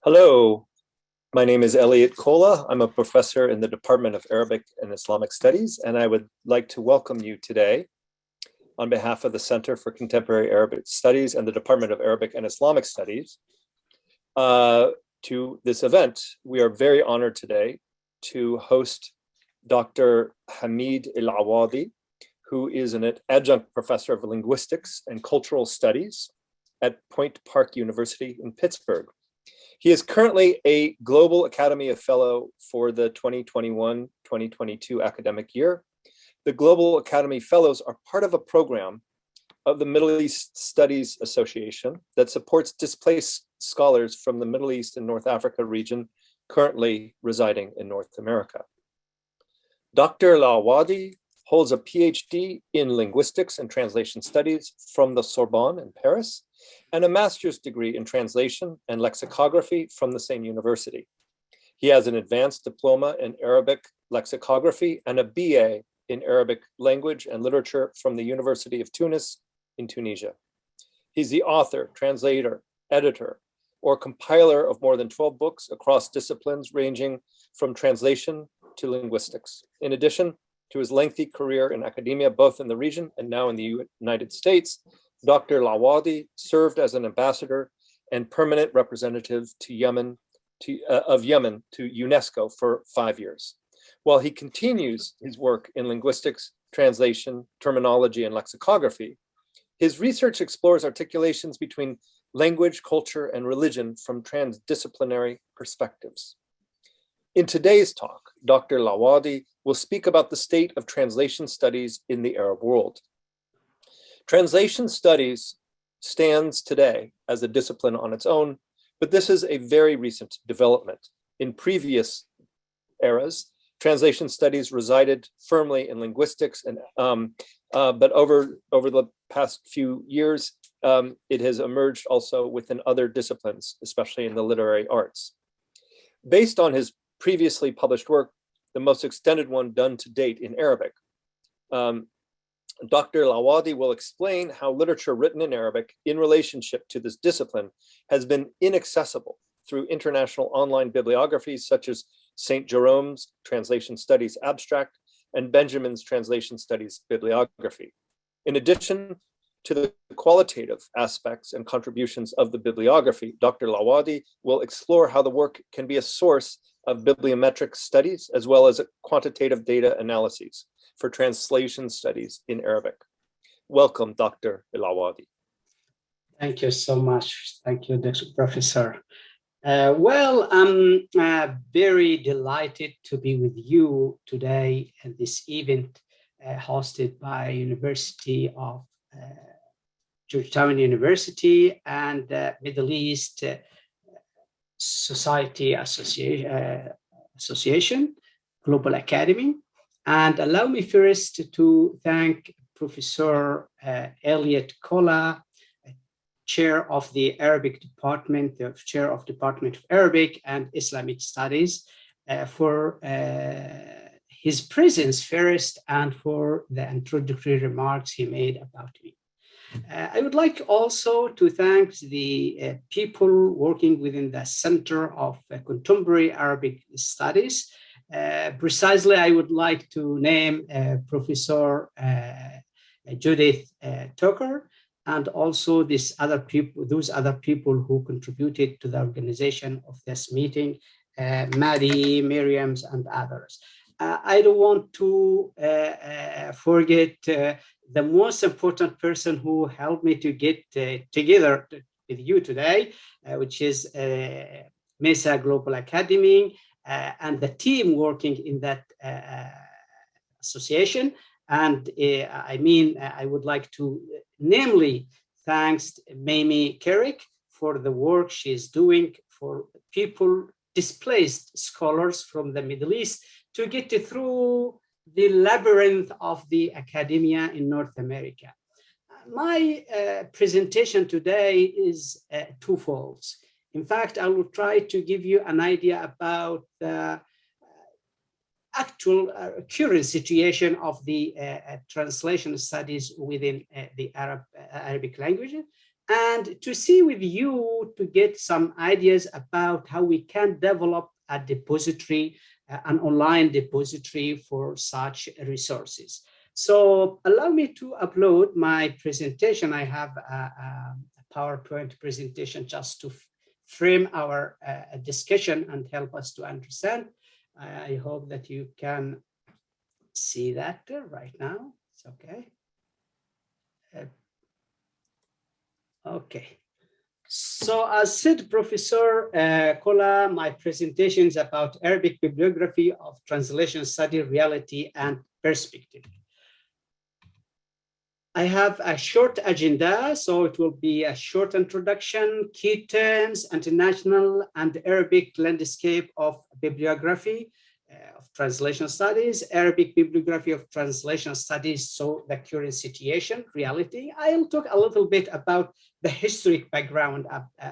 Hello, my name is Elliott Colla. I'm a professor in the Department of Arabic and Islamic Studies, and I would like to welcome you today on behalf of the Center for Contemporary Arabic Studies and the Department of Arabic and Islamic Studies to this event. We are very honored today to host Dr. Hamid Alawadhi, who is an adjunct professor of linguistics and cultural studies at Point Park University in Pittsburgh. He is currently a Global Academy Fellow for the 2021-2022 academic year. The Global Academy Fellows are part of a program of the Middle East Studies Association that supports displaced scholars from the Middle East and North Africa region currently residing in North America. Dr. Alawadhi holds a PhD in linguistics and translation studies from the Sorbonne in Paris, and a master's degree in translation and lexicography from the same university. He has an advanced diploma in Arabic lexicography and a BA in Arabic language and literature from the University of Tunis in Tunisia. He's the author, translator, editor, or compiler of more than 12 books across disciplines ranging from translation to linguistics. In addition to his lengthy career in academia, both in the region and now in the United States, Dr. Alawadhi served as an ambassador and permanent representative to Yemen to UNESCO for 5 years. While he continues his work in linguistics, translation, terminology, and lexicography, his research explores articulations between language, culture, and religion from transdisciplinary perspectives. In today's talk, Dr. Alawadhi will speak about the state of translation studies in the Arab world. Translation studies stands today as a discipline on its own, but this is a very recent development. In previous eras, translation studies resided firmly in linguistics, but over the past few years, it has emerged also within other disciplines, especially in the literary arts. Based on his previously published work, the most extended one done to date in Arabic, Dr. Alawadhi will explain how literature written in Arabic in relationship to this discipline has been inaccessible through international online bibliographies such as St. Jerome's Translation Studies Abstract and Benjamin's Translation Studies Bibliography. In addition to the qualitative aspects and contributions of the bibliography, Dr. Alawadhi will explore how the work can be a source of bibliometric studies as well as quantitative data analyses for translation studies in Arabic. Welcome, Dr. Alawadhi. Thank you so much. Thank you, Professor. I'm very delighted to be with you today at this event hosted by University of Georgetown University and Middle East Society Association, Global Academy. And allow me first to thank Professor Elliott Colla, Chair of the Arabic Department, the Chair of Department of Arabic and Islamic Studies, for his presence first and for the introductory remarks he made about me. I would like also to thank the people working within the Center of Contemporary Arabic Studies. Precisely, I would like to name Professor Judith Tucker, and also those other people who contributed to the organization of this meeting, Maddie, Miriam's, and others. I don't want to forget the most important person who helped me to get together with you today, which is MESA Global Academy, and the team working in that association. And I would like to namely thanks Mamie Carrick for the work she is doing for people, displaced scholars from the Middle East, to get through the labyrinth of the academia in North America. My presentation today is twofold. In fact, I will try to give you an idea about the actual current situation of the translation studies within the Arabic language. and to see with you to get some ideas about how we can develop a depository, an online depository for such resources. So allow me to upload my presentation. I have a PowerPoint presentation just to frame our discussion and help us to understand. I hope that you can see that right now. It's okay. Okay. So as said, Professor Colla, my presentation is about Arabic bibliography of translation study, reality, and perspective. I have a short agenda, so it will be a short introduction, key terms, international and Arabic landscape of bibliography of translation studies, Arabic bibliography of translation studies, so the current situation, reality. I'll talk a little bit about the historic background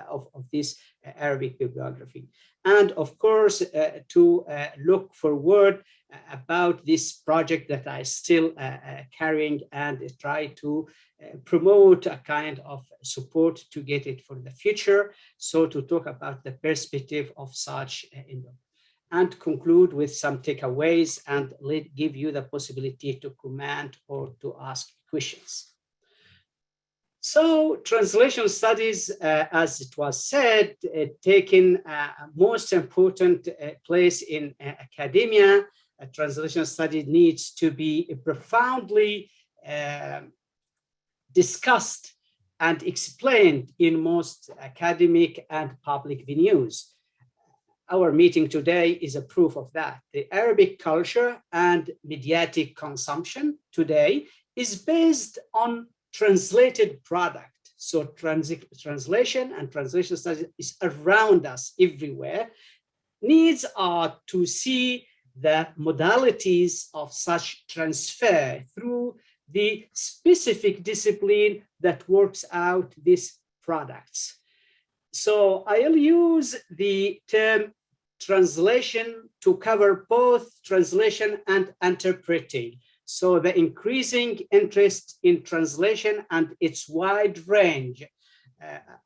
of this Arabic bibliography. And of course, to look forward about this project that I still carrying and try to promote a kind of support to get it for the future. So to talk about the perspective of such and conclude with some takeaways and give you the possibility to comment or to ask questions. So translation studies, as it was said, taking a most important place in academia. Translation study needs to be profoundly discussed and explained in most academic and public venues. Our meeting today is a proof of that. The Arabic culture and mediatic consumption today is based on translated product. So translation and translation studies is around us everywhere. Needs are to see the modalities of such transfer through the specific discipline that works out these products. So I'll use the term translation to cover both translation and interpreting. So the increasing interest in translation and its wide range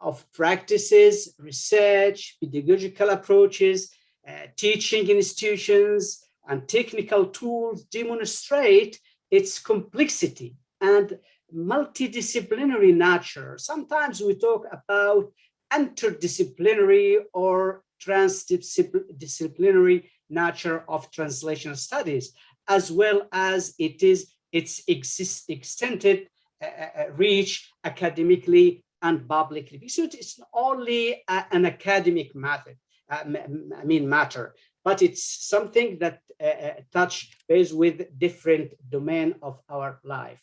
of practices, research, pedagogical approaches, teaching institutions, and technical tools demonstrate its complexity and multidisciplinary nature. Sometimes we talk about interdisciplinary or transdisciplinary nature of translation studies, as well as its extended reach academically and publicly. So it's not only an academic matter, but it's something that touch base with different domain of our life.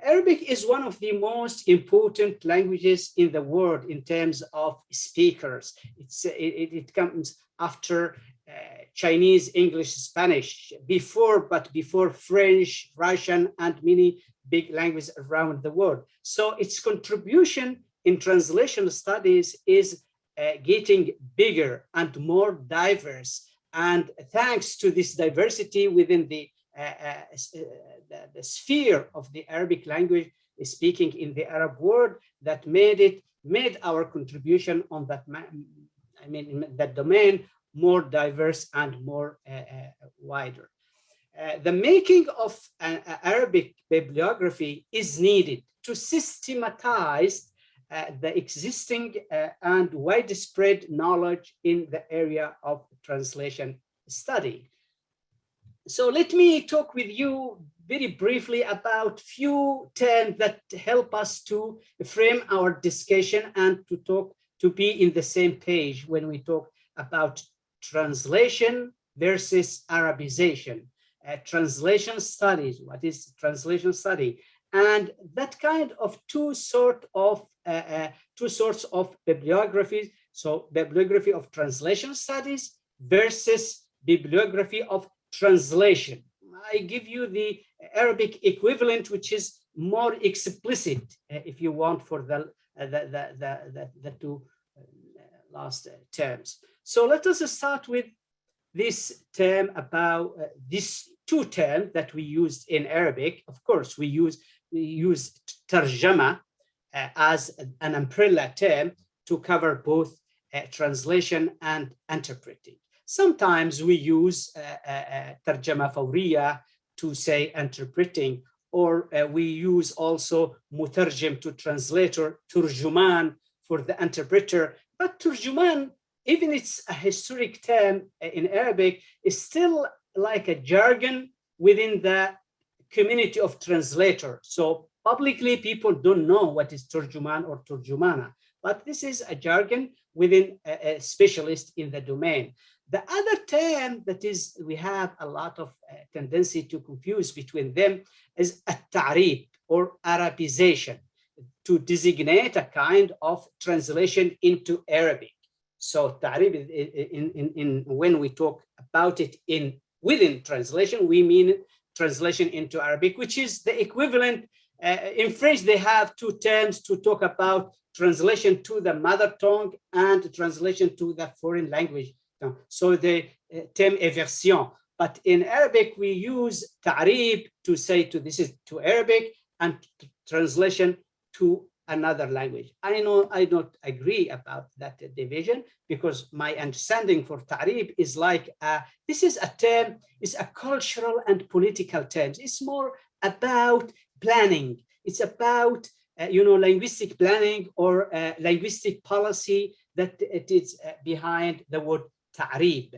Arabic is one of the most important languages in the world in terms of speakers. It comes after Chinese, English, Spanish, before French, Russian, and many big languages around the world. So its contribution in translation studies is getting bigger and more diverse. And thanks to this diversity within the sphere of the Arabic language speaking in the Arab world, that made our contribution on that, that domain more diverse and more wider. The making of an Arabic bibliography is needed to systematize the existing and widespread knowledge in the area of translation study. So let me talk with you very briefly about few terms that help us to frame our discussion and to be in the same page when we talk about translation versus Arabization. Translation studies, what is translation study? And that kind of two sorts of bibliographies. So bibliography of translation studies versus bibliography of translation. I give you the Arabic equivalent, which is more explicit, if you want, for the two last terms. So let us start with this term about these two terms that we used in Arabic. Of course, we use tarjama as an umbrella term to cover both translation and interpreting. Sometimes we use tarjama fawriya to say interpreting, or we use also mutarjim to translator, turjuman for the interpreter. But turjuman, even it's a historic term in Arabic, is still like a jargon within the community of translator. So publicly, people don't know what is turjuman or turjumana, but this is a jargon within a specialist in the domain. The other term that is, we have a lot of tendency to confuse between them is at-ta'rib or Arabization, to designate a kind of translation into Arabic. So ta'rib, when we talk about it within translation, we mean translation into Arabic, which is the equivalent. In French, they have two terms to talk about: translation to the mother tongue and translation to the foreign language. So the term eversion. But in Arabic, we use ta'rib to say this is to Arabic, and translation to another language. I know I don't agree about that division, because my understanding for ta'rib is like, this is a term, it's a cultural and political terms. It's more about planning. It's about, linguistic planning or linguistic policy that it is behind the word ta'rib,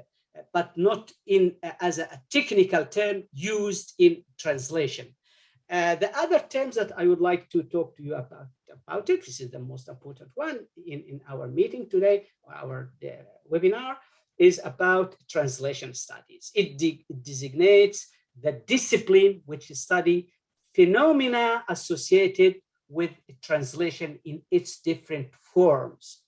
but not as a technical term used in translation. The other terms that I would like to talk to you about it, this is the most important one in our meeting today, our webinar, is about translation studies. It designates the discipline which study phenomena associated with translation in its different forms.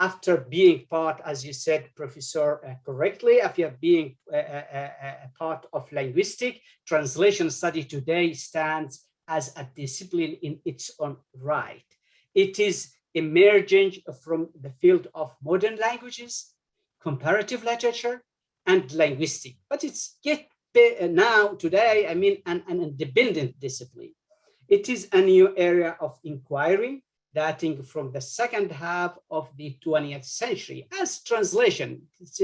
After being part, as you said, Professor, correctly, after being a part of linguistic, translation study today stands as a discipline in its own right. It is emerging from the field of modern languages, comparative literature, and linguistic. But it's yet now, today, an independent discipline. It is a new area of inquiry dating from the second half of the 20th century, as translation. It's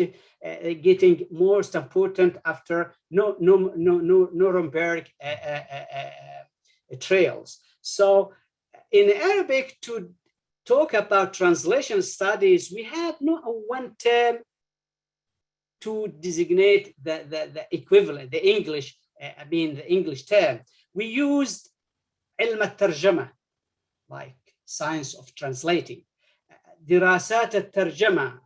getting most important after Nuremberg trials. So in Arabic, to talk about translation studies, we have no one term to designate the equivalent, the English, the English term. We used ilm al-tarjama, like science of translating, dirasat al-tarjama,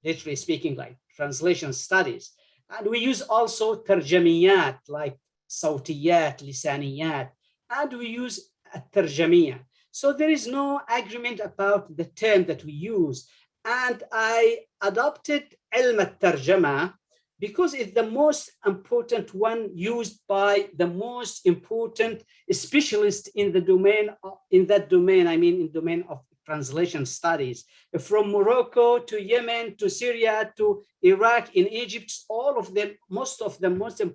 literally speaking, like translation studies. And we use also tarjamiyat, like sawtiyat, lisaniyat, and we use al-tarjamiyya. So there is no agreement about the term that we use. And I adopted ilm al-tarjama because it's the most important one used by the most important specialist in the domain, in domain of translation studies. From Morocco to Yemen to Syria to Iraq, in Egypt, all of them, most of them, the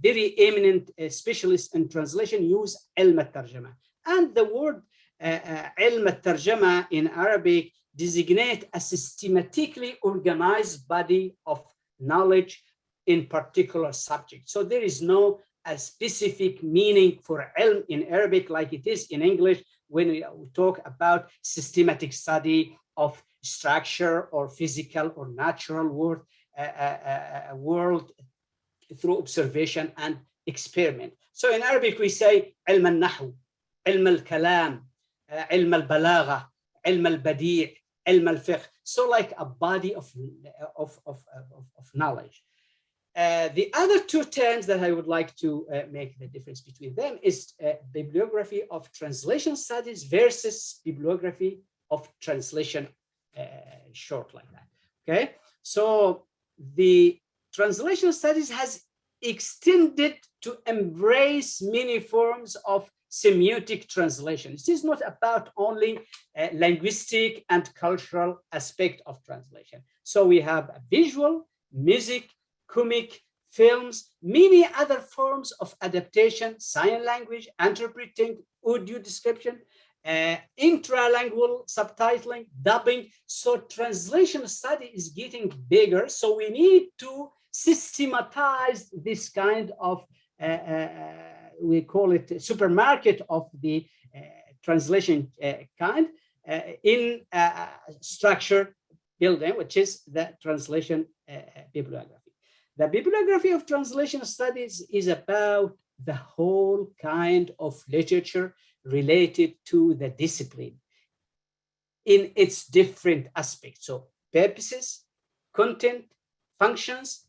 very eminent specialists in translation use ilm al-tarjama. And the word ilm al-tarjama in Arabic designate a systematically organized body of knowledge in particular subject. So there is no a specific meaning for ilm in Arabic like it is in English when we talk about systematic study of structure or physical or natural world through observation and experiment. So in Arabic we say ilm al-nahu, ilm al-kalam, ilm al-balagha, ilm al-badi', ilm al-fiqh. So like a body of knowledge. The other two terms that I would like to make the difference between them is bibliography of translation studies versus bibliography of translation, short like that. Okay, so the translation studies has extended to embrace many forms of semiotic translation. It is not about only linguistic and cultural aspect of translation. So we have visual, music, comic, films, many other forms of adaptation, sign language, interpreting, audio description, intralingual subtitling, dubbing. So translation study is getting bigger. So we need to systematize this kind of, we call it supermarket of the translation kind in structured building, which is the translation bibliography. The bibliography of translation studies is about the whole kind of literature related to the discipline in its different aspects. So purposes, content, functions,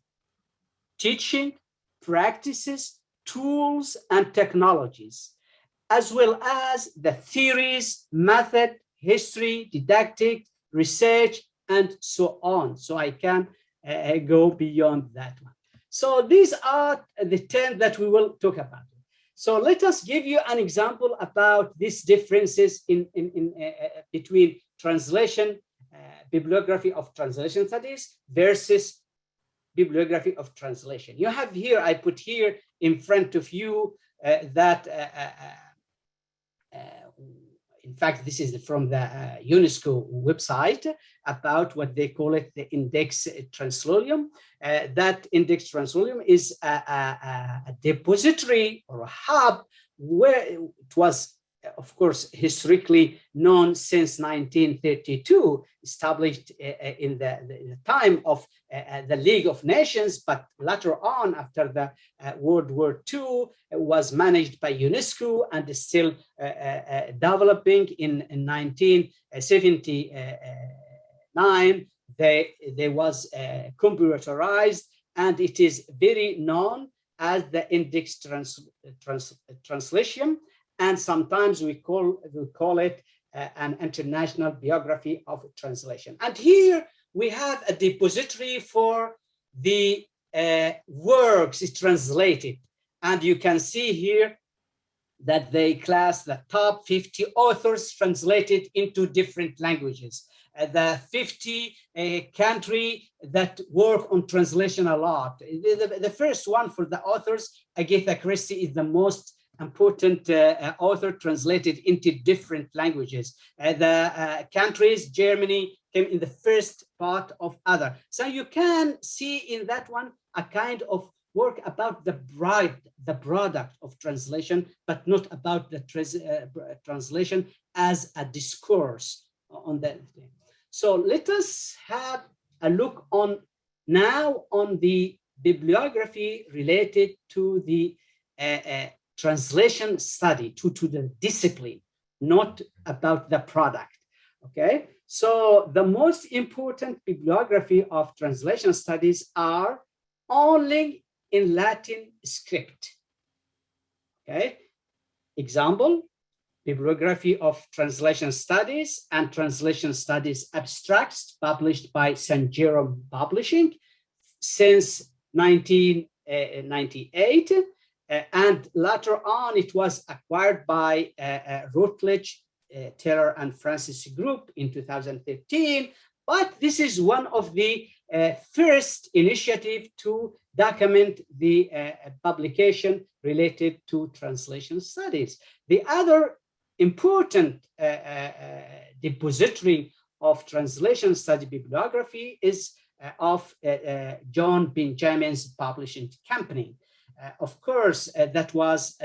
teaching, practices, tools, and technologies, as well as the theories, method, history, didactic, research, and so on. So I can go beyond that one. So these are the 10 that we will talk about. So let us give you an example about these differences between translation, bibliography of translation studies versus bibliography of translation. You have here, I put here in front of you that in fact, this is from the UNESCO website about what they call it, the index translolium. That index translolium is a depository or a hub where it was, of course, historically known since 1932, established in the time of the League of Nations, but later on, after the World War II, was managed by UNESCO and is still developing. In 1979, they was computerized, and it is very known as the index translation. And sometimes we call it an international biography of translation. And here we have a depository for the works translated. And you can see here that they class the top 50 authors translated into different languages. The 50 country that work on translation a lot. The first one for the authors, Agatha Christie, is the most important author translated into different languages. The countries, Germany came in the first part of other. So you can see in that one a kind of work about the product of translation, but not about the translation as a discourse on that thing. So let us have a look on now on the bibliography related to the translation study, to the discipline, not about the product, okay? So the most important bibliography of translation studies are only in Latin script, okay? Example, bibliography of translation studies and translation studies abstracts published by St. Jerome Publishing since 1998. And later on, it was acquired by Routledge, Taylor and Francis Group in 2015. But this is one of the first initiative to document the publication related to translation studies. The other important depository of translation study bibliography is of John Benjamin's Publishing Company. Of course, that was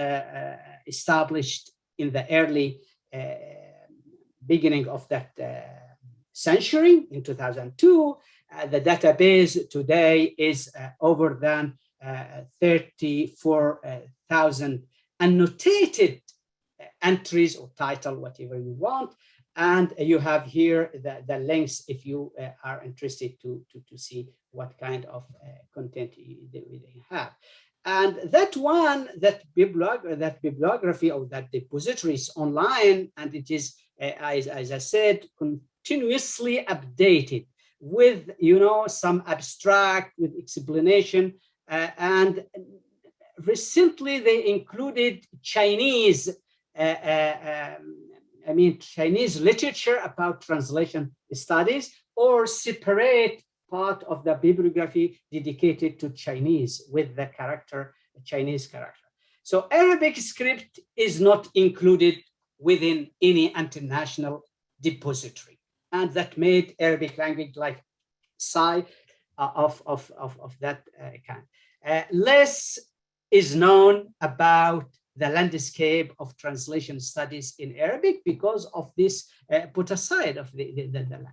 established in the early beginning of that century in 2002. The database today is over than 34,000 annotated entries or title, whatever you want. And you have here the links if you are interested to see what kind of content they have. And that one, that bibliography or that depository is online, and it is, as I said, continuously updated with, some abstract, with explanation. And recently they included Chinese literature about translation studies, or separate part of the bibliography dedicated to Chinese with the Chinese character. So Arabic script is not included within any international depository. And that made Arabic language like side of that kind. Less is known about the landscape of translation studies in Arabic because of this put aside of the language.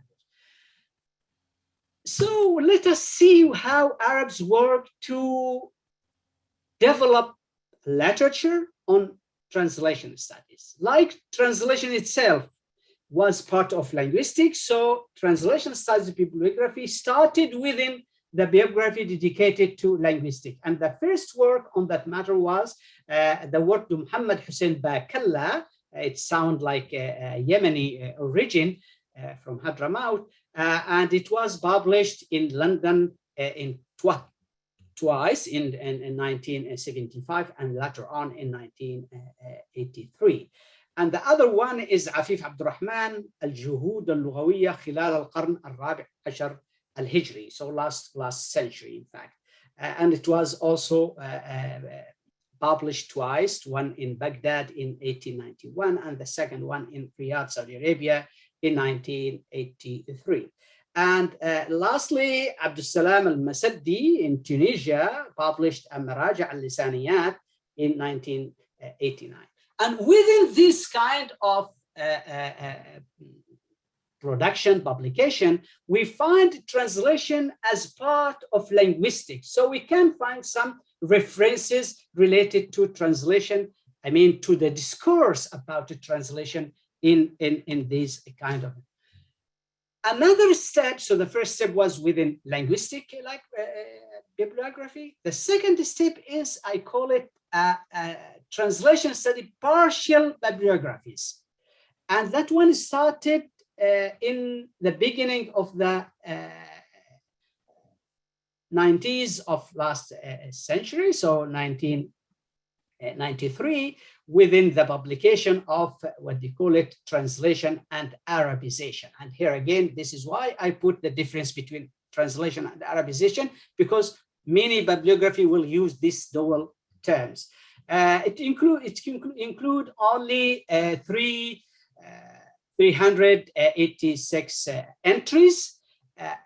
So let us see how Arabs work to develop literature on translation studies. Like translation itself was part of linguistics, so translation studies bibliography started within the bibliography dedicated to linguistics. And the first work on that matter was the work to Muhammad Hussein Colla. It sounds like a Yemeni origin from Hadramaut, and it was published in London twice in 1975 and later on in 1983. And the other one is Afif Abdurrahman al-Juhud al-Lughawiyya khilal al-Qarn al-Rabi' Ashar al-Hijri, so last century, in fact. And it was also published twice, one in Baghdad in 1891 and the second one in Riyadh, Saudi Arabia in 1983. And lastly, Abdussalam al-Masaddi in Tunisia published Maraja al-Lisaniyat in 1989. And within this kind of production, publication, we find translation as part of linguistics. So we can find some references related to translation, I mean, to the discourse about the translation in this kind of. Another step, so the first step was within linguistic bibliography. The second step is, I call it translation study partial bibliographies. And that one started in the beginning of the 90s of last century, so 1993, within the publication of what they call it translation and Arabization. And here again, this is why I put the difference between translation and Arabization, because many bibliography will use these dual terms. It include only 386 entries.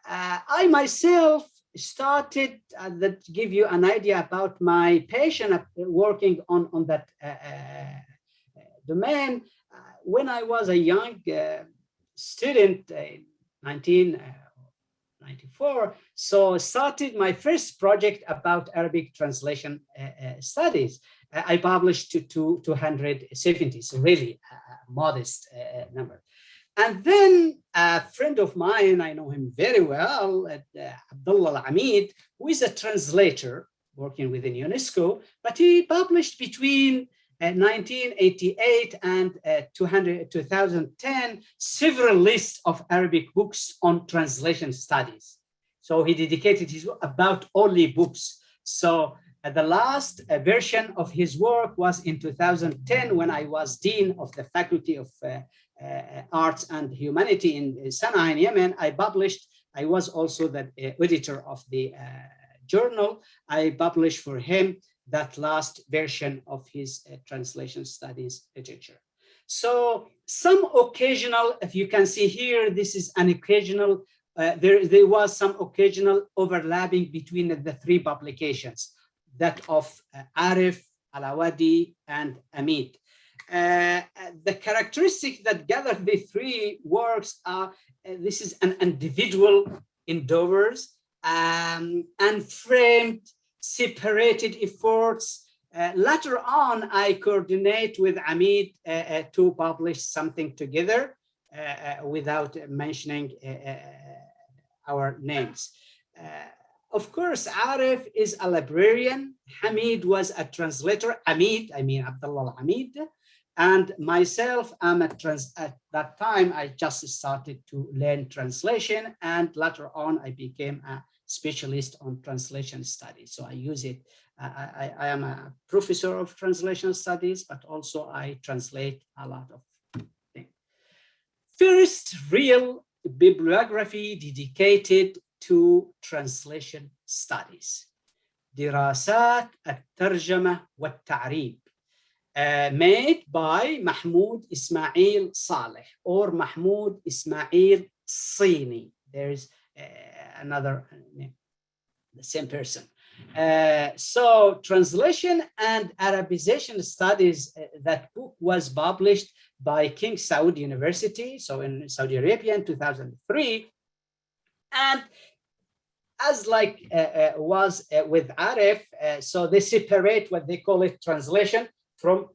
I myself started that give you an idea about my passion working on that domain when I was a young student in 1994. So started my first project about Arabic translation studies. I published to 270, so really a modest number. And then a friend of mine, I know him very well, Abdullah Hamid, who is a translator working within UNESCO, but he published between 1988 and 2010 several lists of Arabic books on translation studies. So he dedicated his work about only books. So the last version of his work was in 2010 when I was Dean of the Faculty of Arts and Humanity in Sana'a in Yemen. I was also the editor of the journal. I published for him that last version of his translation studies literature. So some occasional, if you can see here, this is an occasional, there was some occasional overlapping between the three publications, that of Arif, Alawadhi, and Hamid. The characteristic that gathered the three works are, this is an individual endeavors, unframed, separated efforts. Later on, I coordinate with Hamid to publish something together without mentioning our names. Of course, Arif is a librarian. Hamid was a translator. Hamid, I mean Abdullah Hamid. And myself, at that time, I just started to learn translation. And later on, I became a specialist on translation studies. So I use it. I am a professor of translation studies, but also I translate a lot of things. First real bibliography dedicated into translation studies. دراسات الترجمة والتعريب, made by Mahmoud Ismail Saleh or Mahmoud Ismail Sini. There's another name, the same person. So translation and Arabization studies, that book was published by King Saud University, so in Saudi Arabia in 2003. And as like was with Arif, so they separate what they call it translation from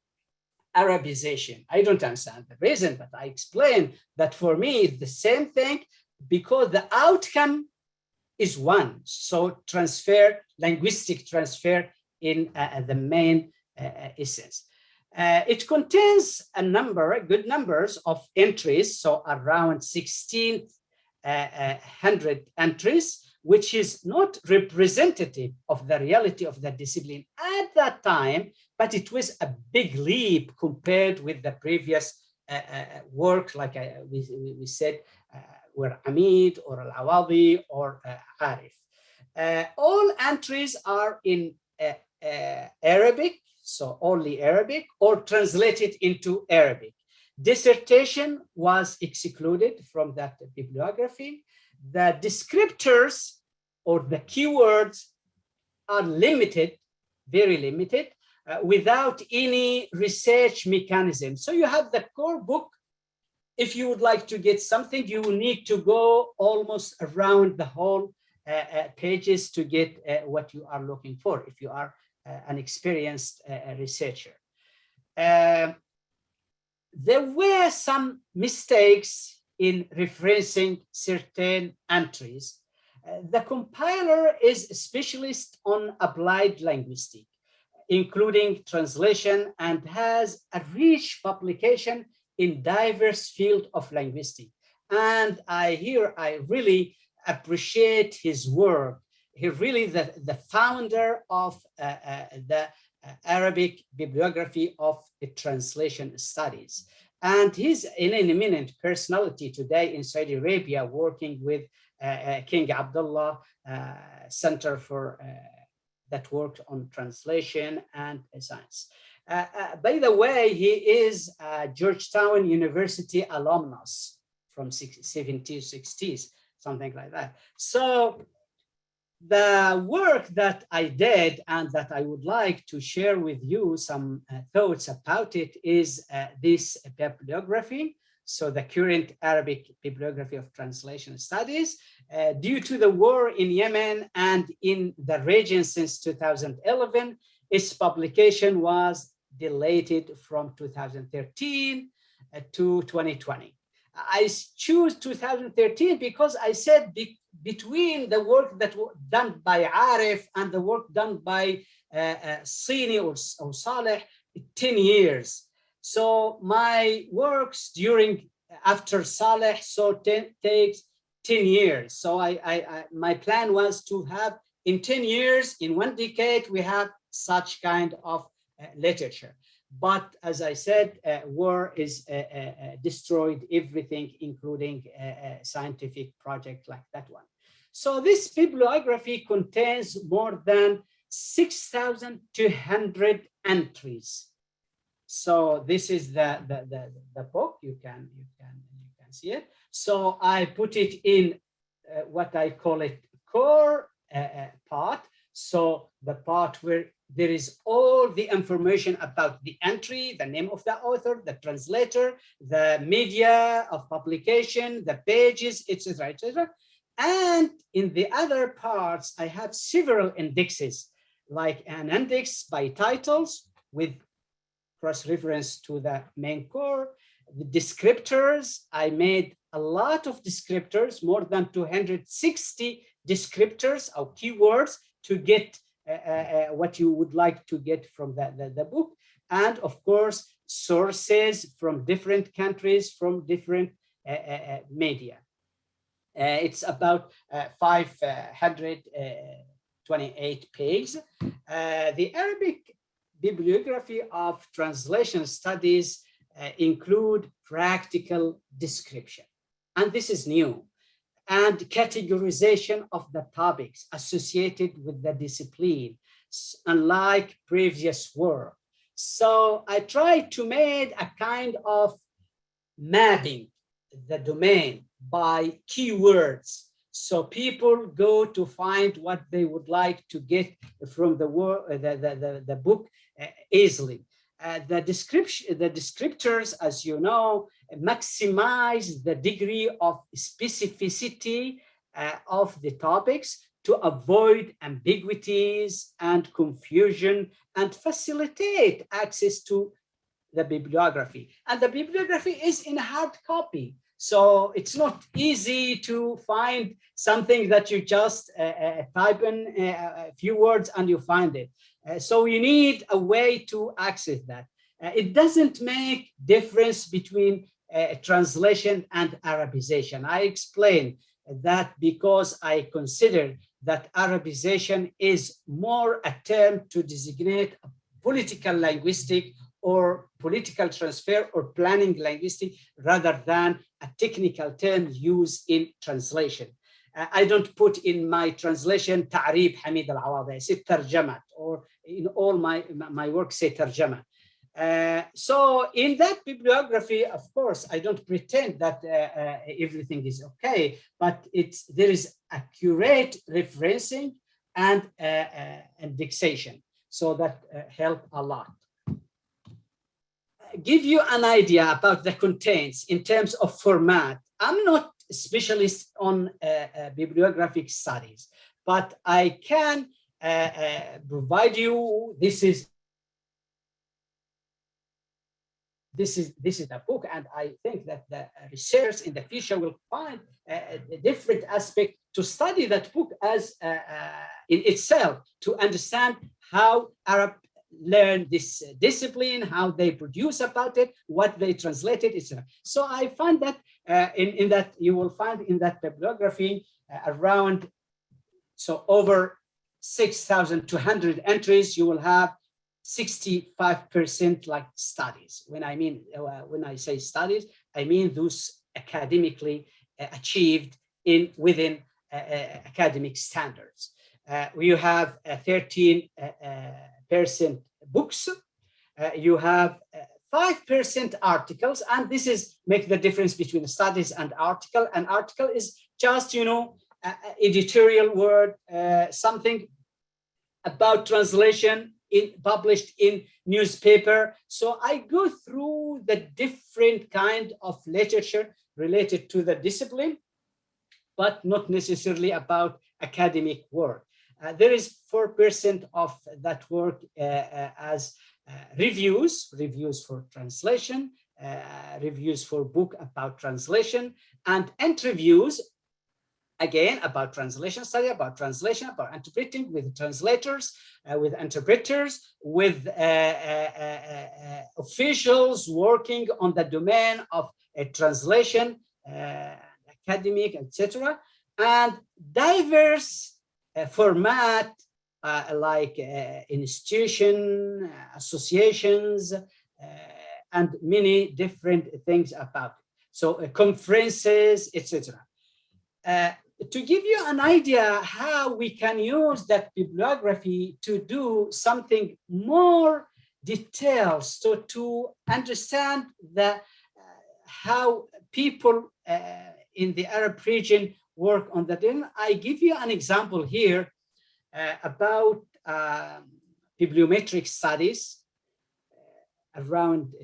Arabization. I don't understand the reason, but I explain that for me it's the same thing because the outcome is one. So transfer, linguistic transfer in the main essence. It contains a number, good numbers of entries, so around 1,600 entries, which is not representative of the reality of the discipline at that time, but it was a big leap compared with the previous work, like we said, were Hamid or Alawadhi or Arif. All entries are in Arabic, so only Arabic, or translated into Arabic. Dissertation was excluded from that bibliography. The descriptors or the keywords are limited, very limited, without any research mechanism. So you have the core book. If you would like to get something, you will need to go almost around the whole pages to get what you are looking for, if you are an experienced researcher. There were some mistakes in referencing certain entries. The compiler is a specialist on applied linguistics, including translation, and has a rich publication in diverse field of linguistics. And I really appreciate his work. He really the founder of the Arabic bibliography of the translation studies. And he's an eminent personality today in Saudi Arabia, working with King Abdullah Center for that worked on translation and science. By the way, he is a Georgetown University alumnus from 70s, 60s, something like that. So the work that I did and that I would like to share with you some thoughts about it is this bibliography. So the current Arabic bibliography of translation studies. Due to the war in Yemen and in the region since 2011, its publication was delayed from 2013 to 2020. I choose 2013 because I said between the work that was done by Arif and the work done by Sini or Saleh, 10 years. So my works after Saleh, so takes 10 years. So my plan was to have in 10 years, in 1 decade, we have such kind of literature. But as I said, war is destroyed everything, including a scientific project like that one. So this bibliography contains more than 6,200 entries. So this is the book. You can see it. So I put it in what I call it core part. So the part where there is all the information about the entry, the name of the author, the translator, the media of publication, the pages, etc., etc. And in the other parts, I have several indexes, like an index by titles with cross-reference to the main core. The descriptors, I made a lot of descriptors, more than 260 descriptors or keywords to get what you would like to get from the book. And of course, sources from different countries, from different media. It's about 528 pages. The Arabic bibliography of translation studies include practical description. And this is new. and categorization of the topics associated with the discipline, unlike previous work. So I tried to make a kind of mapping the domain by keywords. So people go to find what they would like to get from the book easily. The descriptors, as you know, maximize the degree of specificity of the topics to avoid ambiguities and confusion and facilitate access to the bibliography. And the bibliography is in hard copy. So it's not easy to find something that you just type in a few words and you find it. So you need a way to access that. It doesn't make difference between translation and Arabization. I explained that because I consider that Arabization is more a term to designate a political linguistic or political transfer or planning linguistic rather than a technical term used in translation. I don't put in my translation ta'rib Hamid Alawadhi, I say tarjamat, or in all my work say tarjama. So in that bibliography, of course, I don't pretend that everything is okay, but there is accurate referencing and indexation, so that help a lot. Give you an idea about the contents in terms of format. I'm not a specialist on bibliographic studies, but I can provide you. This is a book, and I think that the research in the future will find a different aspect to study that book as in itself, to understand how Arab learn this discipline, how they produce about it, what they translated, etc. So I find that in that you will find in that bibliography around over 6,200 entries. You will have 65% like studies. When I say studies, I mean those academically achieved within academic standards. You have 13% books. You have 5% articles, and this is make the difference between studies and article. An article is just editorial word, something about translation published in newspaper. So I go through the different kind of literature related to the discipline, but not necessarily about academic work. There is 4% of that work as reviews for translation, reviews for book about translation, and interviews, again, about translation study, about translation, about interpreting with translators, with interpreters, with officials working on the domain of translation, academic, etc., and diverse format like institution, associations, and many different things about it. So conferences, etc. To give you an idea how we can use that bibliography to do something more detailed, so to understand how people in the Arab region work on that. Then I give you an example here about bibliometric studies, around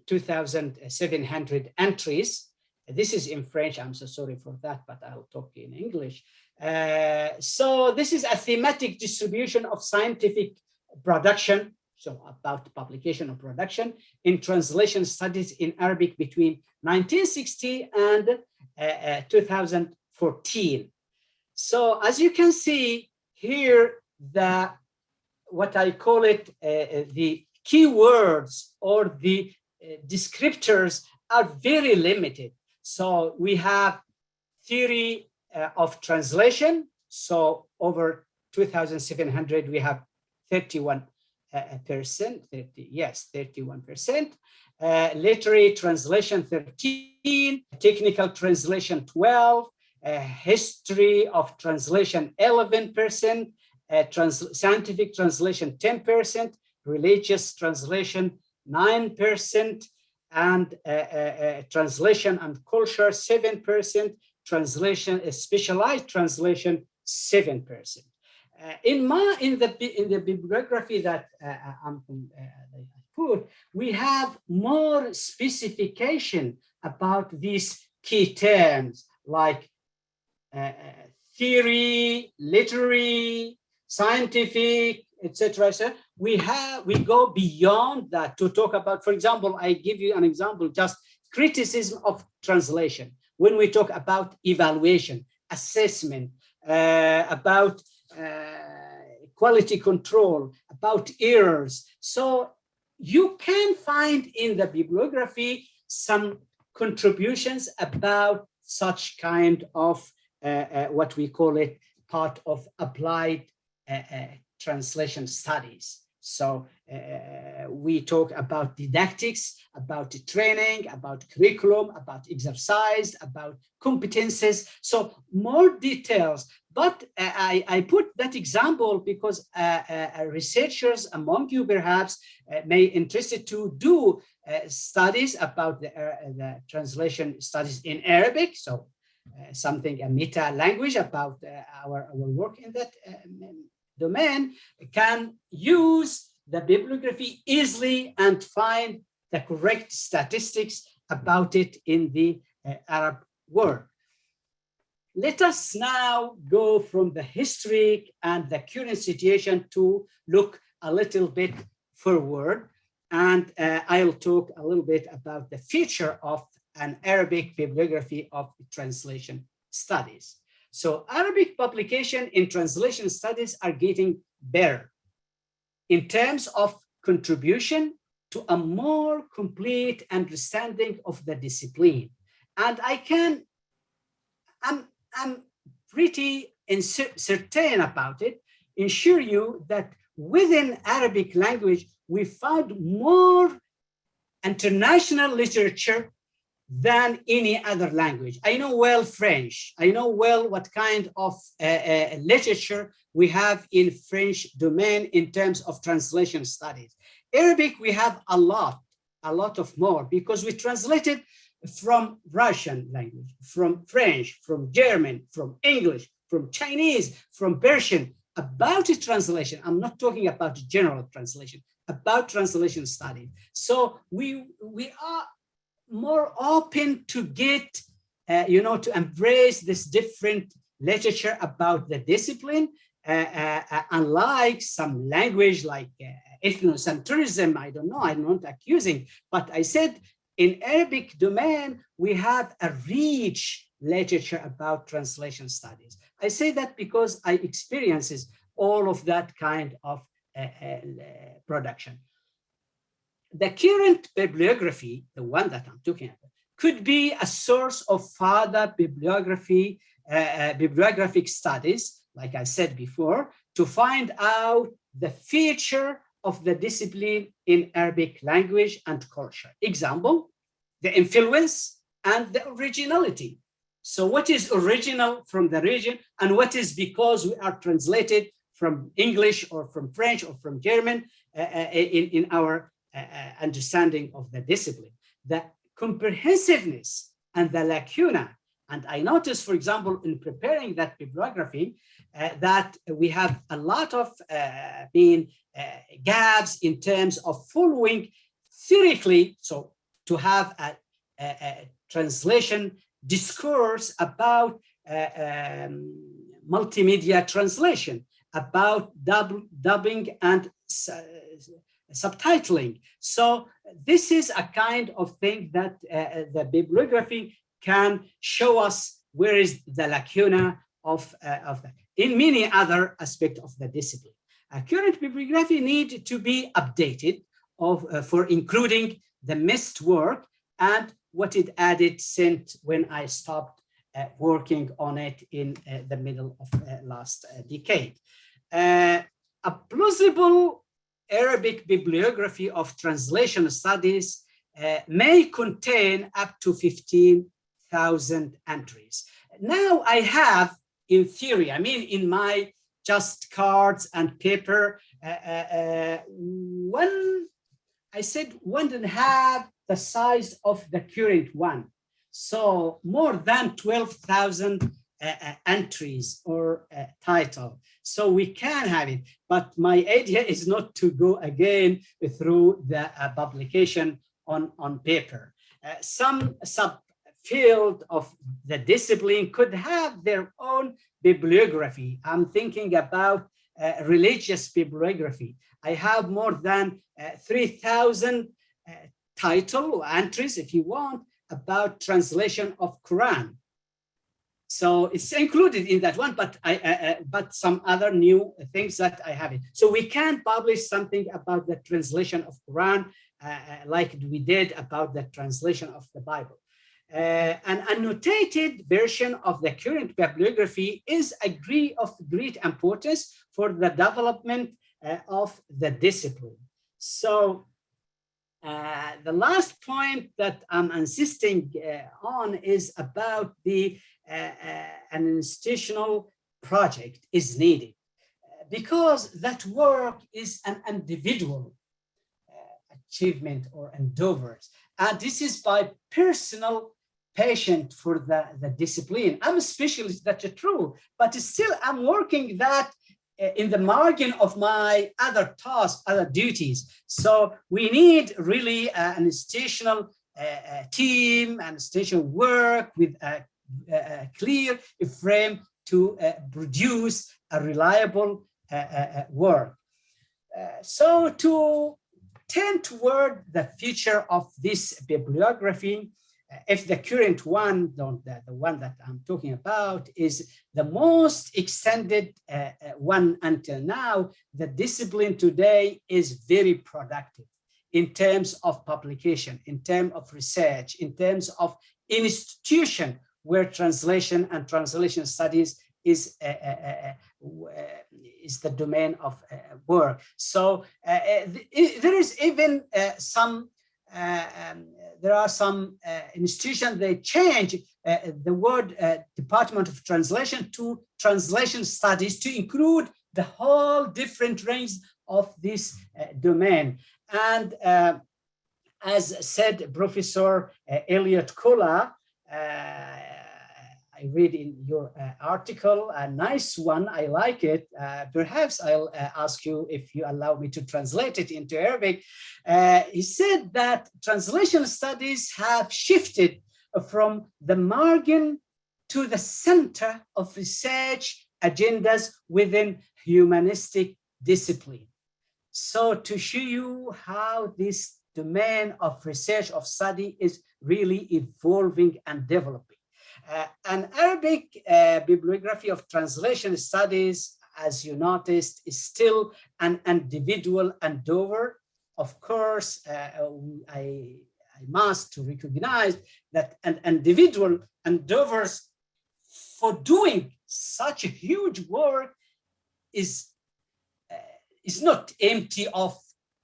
2,700 entries. This is in French. I'm so sorry for that, but I'll talk in English. So this is a thematic distribution of scientific production, so about publication or production in translation studies in Arabic between 1960 and 2014. So as you can see here, what I call it, the keywords or the descriptors are very limited. So we have theory of translation. So over 2,700, we have 31%, 31%. Literary translation 13, technical translation 12, history of translation 11%, scientific translation 10%, religious translation 9%, and translation and culture 7%, translation, specialized translation 7%. In the bibliography that I put, we have more specification about these key terms like theory, literary, scientific, etc. We go beyond that to talk about, for example, I give you an example, just criticism of translation. When we talk about evaluation, assessment, about quality control, about errors. So you can find in the bibliography some contributions about such kind of what we call it part of applied translation studies. So we talk about didactics, about training, about curriculum, about exercise, about competences. So more details. But I put that example because researchers among you perhaps may be interested to do studies about the translation studies in Arabic. So something, a meta language about our work in that domain, can use the bibliography easily and find the correct statistics about it in the Arab world. Let us now go from the history and the current situation to look a little bit forward. And I'll talk a little bit about the future of an Arabic bibliography of translation studies. So Arabic publication in translation studies are getting better in terms of contribution to a more complete understanding of the discipline. And I'm pretty certain about it, ensure you that within Arabic language, we found more international literature than any other language. I know well French. I know well what kind of literature we have in French domain in terms of translation studies. Arabic, we have a lot of more, because we translated from Russian language, from French, from German, from English, from Chinese, from Persian, about a translation. I'm not talking about general translation, about translation studies. So we are more open to get, to embrace this different literature about the discipline, unlike some language like ethnocentrism. I don't know, I'm not accusing, but I said in Arabic domain, we have a rich literature about translation studies. I say that because I experiences all of that kind of production. The current bibliography, the one that I'm talking about, could be a source of further bibliographic studies, like I said before, to find out the feature of the discipline in Arabic language and culture. Example, the influence and the originality. So what is original from the region and what is because we are translated from English or from French or from German in our understanding of the discipline. The comprehensiveness and the lacuna. And I noticed, for example, in preparing that bibliography, that we have a lot of gaps in terms of following theoretically, so to have a translation discourse about multimedia translation, about dubbing and subtitling. So this is a kind of thing that the bibliography can show us where is the lacuna of that. In many other aspects of the discipline. Current bibliography need to be updated for including the missed work and what it added since when I stopped working on it in the middle of last decade. A plausible Arabic bibliography of translation studies may contain up to 15,000 entries. Now I have, in theory, I mean, in my just cards and paper, one and a half the size of the current one. So more than 12,000 entries or title. So we can have it, but my idea is not to go again through the publication on paper. Some subfield of the discipline could have their own bibliography. I'm thinking about religious bibliography. I have more than 3,000 title entries, if you want, about translation of Quran. So it's included in that one, but some other new things that I have it. So we can publish something about the translation of Quran, like we did about the translation of the Bible. An annotated version of the current bibliography is of great importance for the development of the discipline. So the last point that I'm insisting on is about the an institutional project is needed, because that work is an individual achievement or endeavors. And this is by personal passion for the discipline. I'm a specialist, that's true, but still I'm working that in the margin of my other tasks, other duties. So we need really an institutional team and institutional work with a clear frame to produce a reliable work. So to tend toward the future of this bibliography, if the current one, the one that I'm talking about, is the most extended one until now, the discipline today is very productive in terms of publication, in terms of research, in terms of institution where translation and translation studies is the domain of work. So there is even some there are some institutions, they change the word Department of Translation to Translation Studies to include the whole different range of this domain. And as said Professor Elliott Colla, I read in your article, a nice one, I like it. Perhaps I'll ask you if you allow me to translate it into Arabic. He said that translation studies have shifted from the margin to the center of research agendas within humanistic discipline. So to show you how this domain of research of study is really evolving and developing. An Arabic bibliography of translation studies, as you noticed, is still an individual endeavor. Of course, I must recognize that an individual endeavors for doing such a huge work is not empty of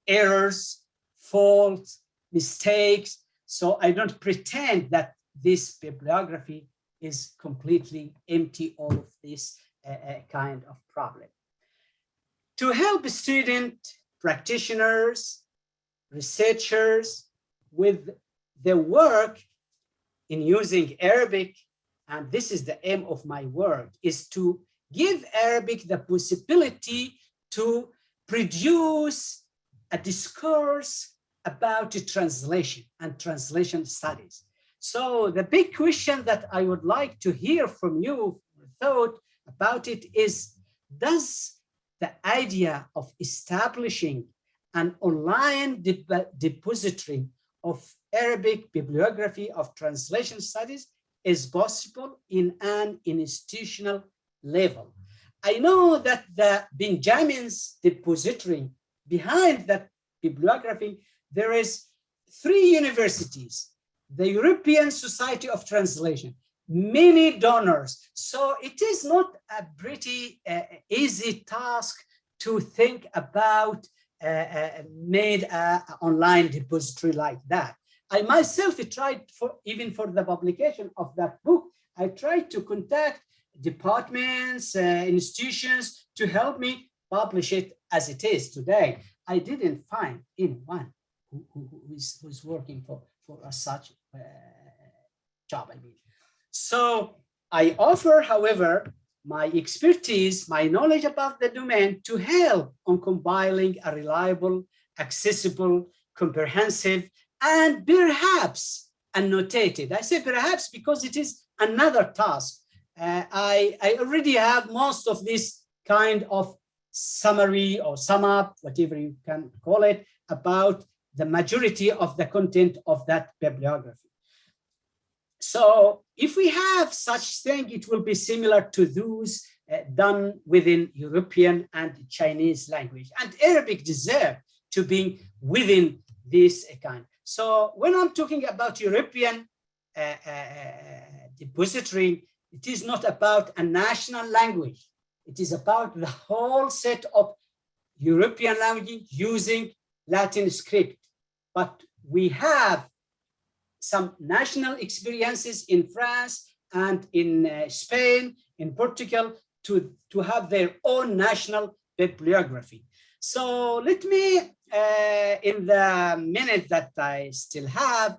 errors, faults, mistakes. So I don't pretend that this bibliography is completely empty of this kind of problem. To help students, practitioners, researchers with the work in using Arabic, and this is the aim of my work, is to give Arabic the possibility to produce a discourse about translation and translation studies. So the big question that I would like to hear from you, thought about it, is, does the idea of establishing an online depository of Arabic bibliography of translation studies is possible in an institutional level? I know that the Benjamin's depository, behind that bibliography, there is 3 universities, the European Society of Translation, many donors. So it is not a pretty easy task to think about made an online depository like that. I myself tried even for the publication of that book, I tried to contact departments, institutions to help me publish it as it is today. I didn't find anyone who's working for such job, I mean. So I offer, however, my expertise, my knowledge about the domain to help on compiling a reliable, accessible, comprehensive, and perhaps annotated. I say perhaps because it is another task. I already have most of this kind of summary or sum up, whatever you can call it, about the majority of the content of that bibliography. So if we have such thing, it will be similar to those done within European and Chinese language. And Arabic deserve to be within this kind. So when I'm talking about European depository, it is not about a national language. It is about the whole set of European language using Latin script. But we have some national experiences in France and in Spain, in Portugal, to have their own national bibliography. So let me, in the minute that I still have,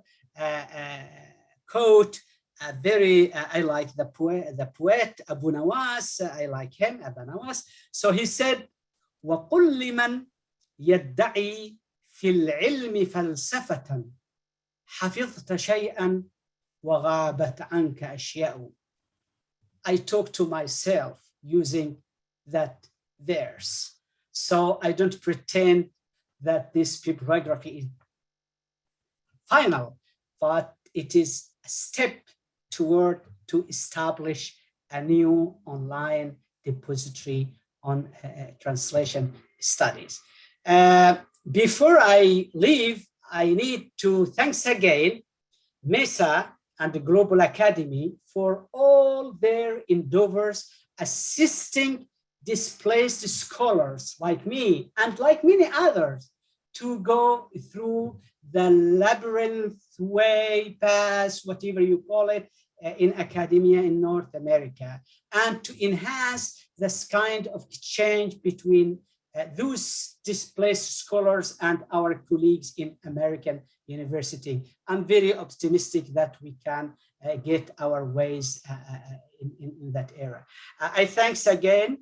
quote a very, I like the poet Abu Nawas, I like him, Abu Nawas. So he said, وَقُلْ لِمَنْ يَدَّعِي فِي الْعِلْمِ فَلْسَفَةً حفظت شيئا وغابت عنك أشياء. I talk to myself using that verse. So I don't pretend that this bibliography is final, but it is a step toward to establish a new online depository on translation studies. Before I leave, I need to thanks again MESA and the Global Academy for all their endeavors assisting displaced scholars like me and like many others to go through the labyrinth way, path, whatever you call it, in academia in North America, and to enhance this kind of exchange between those displaced scholars and our colleagues in American university. I'm very optimistic that we can get our ways in that era. I thanks again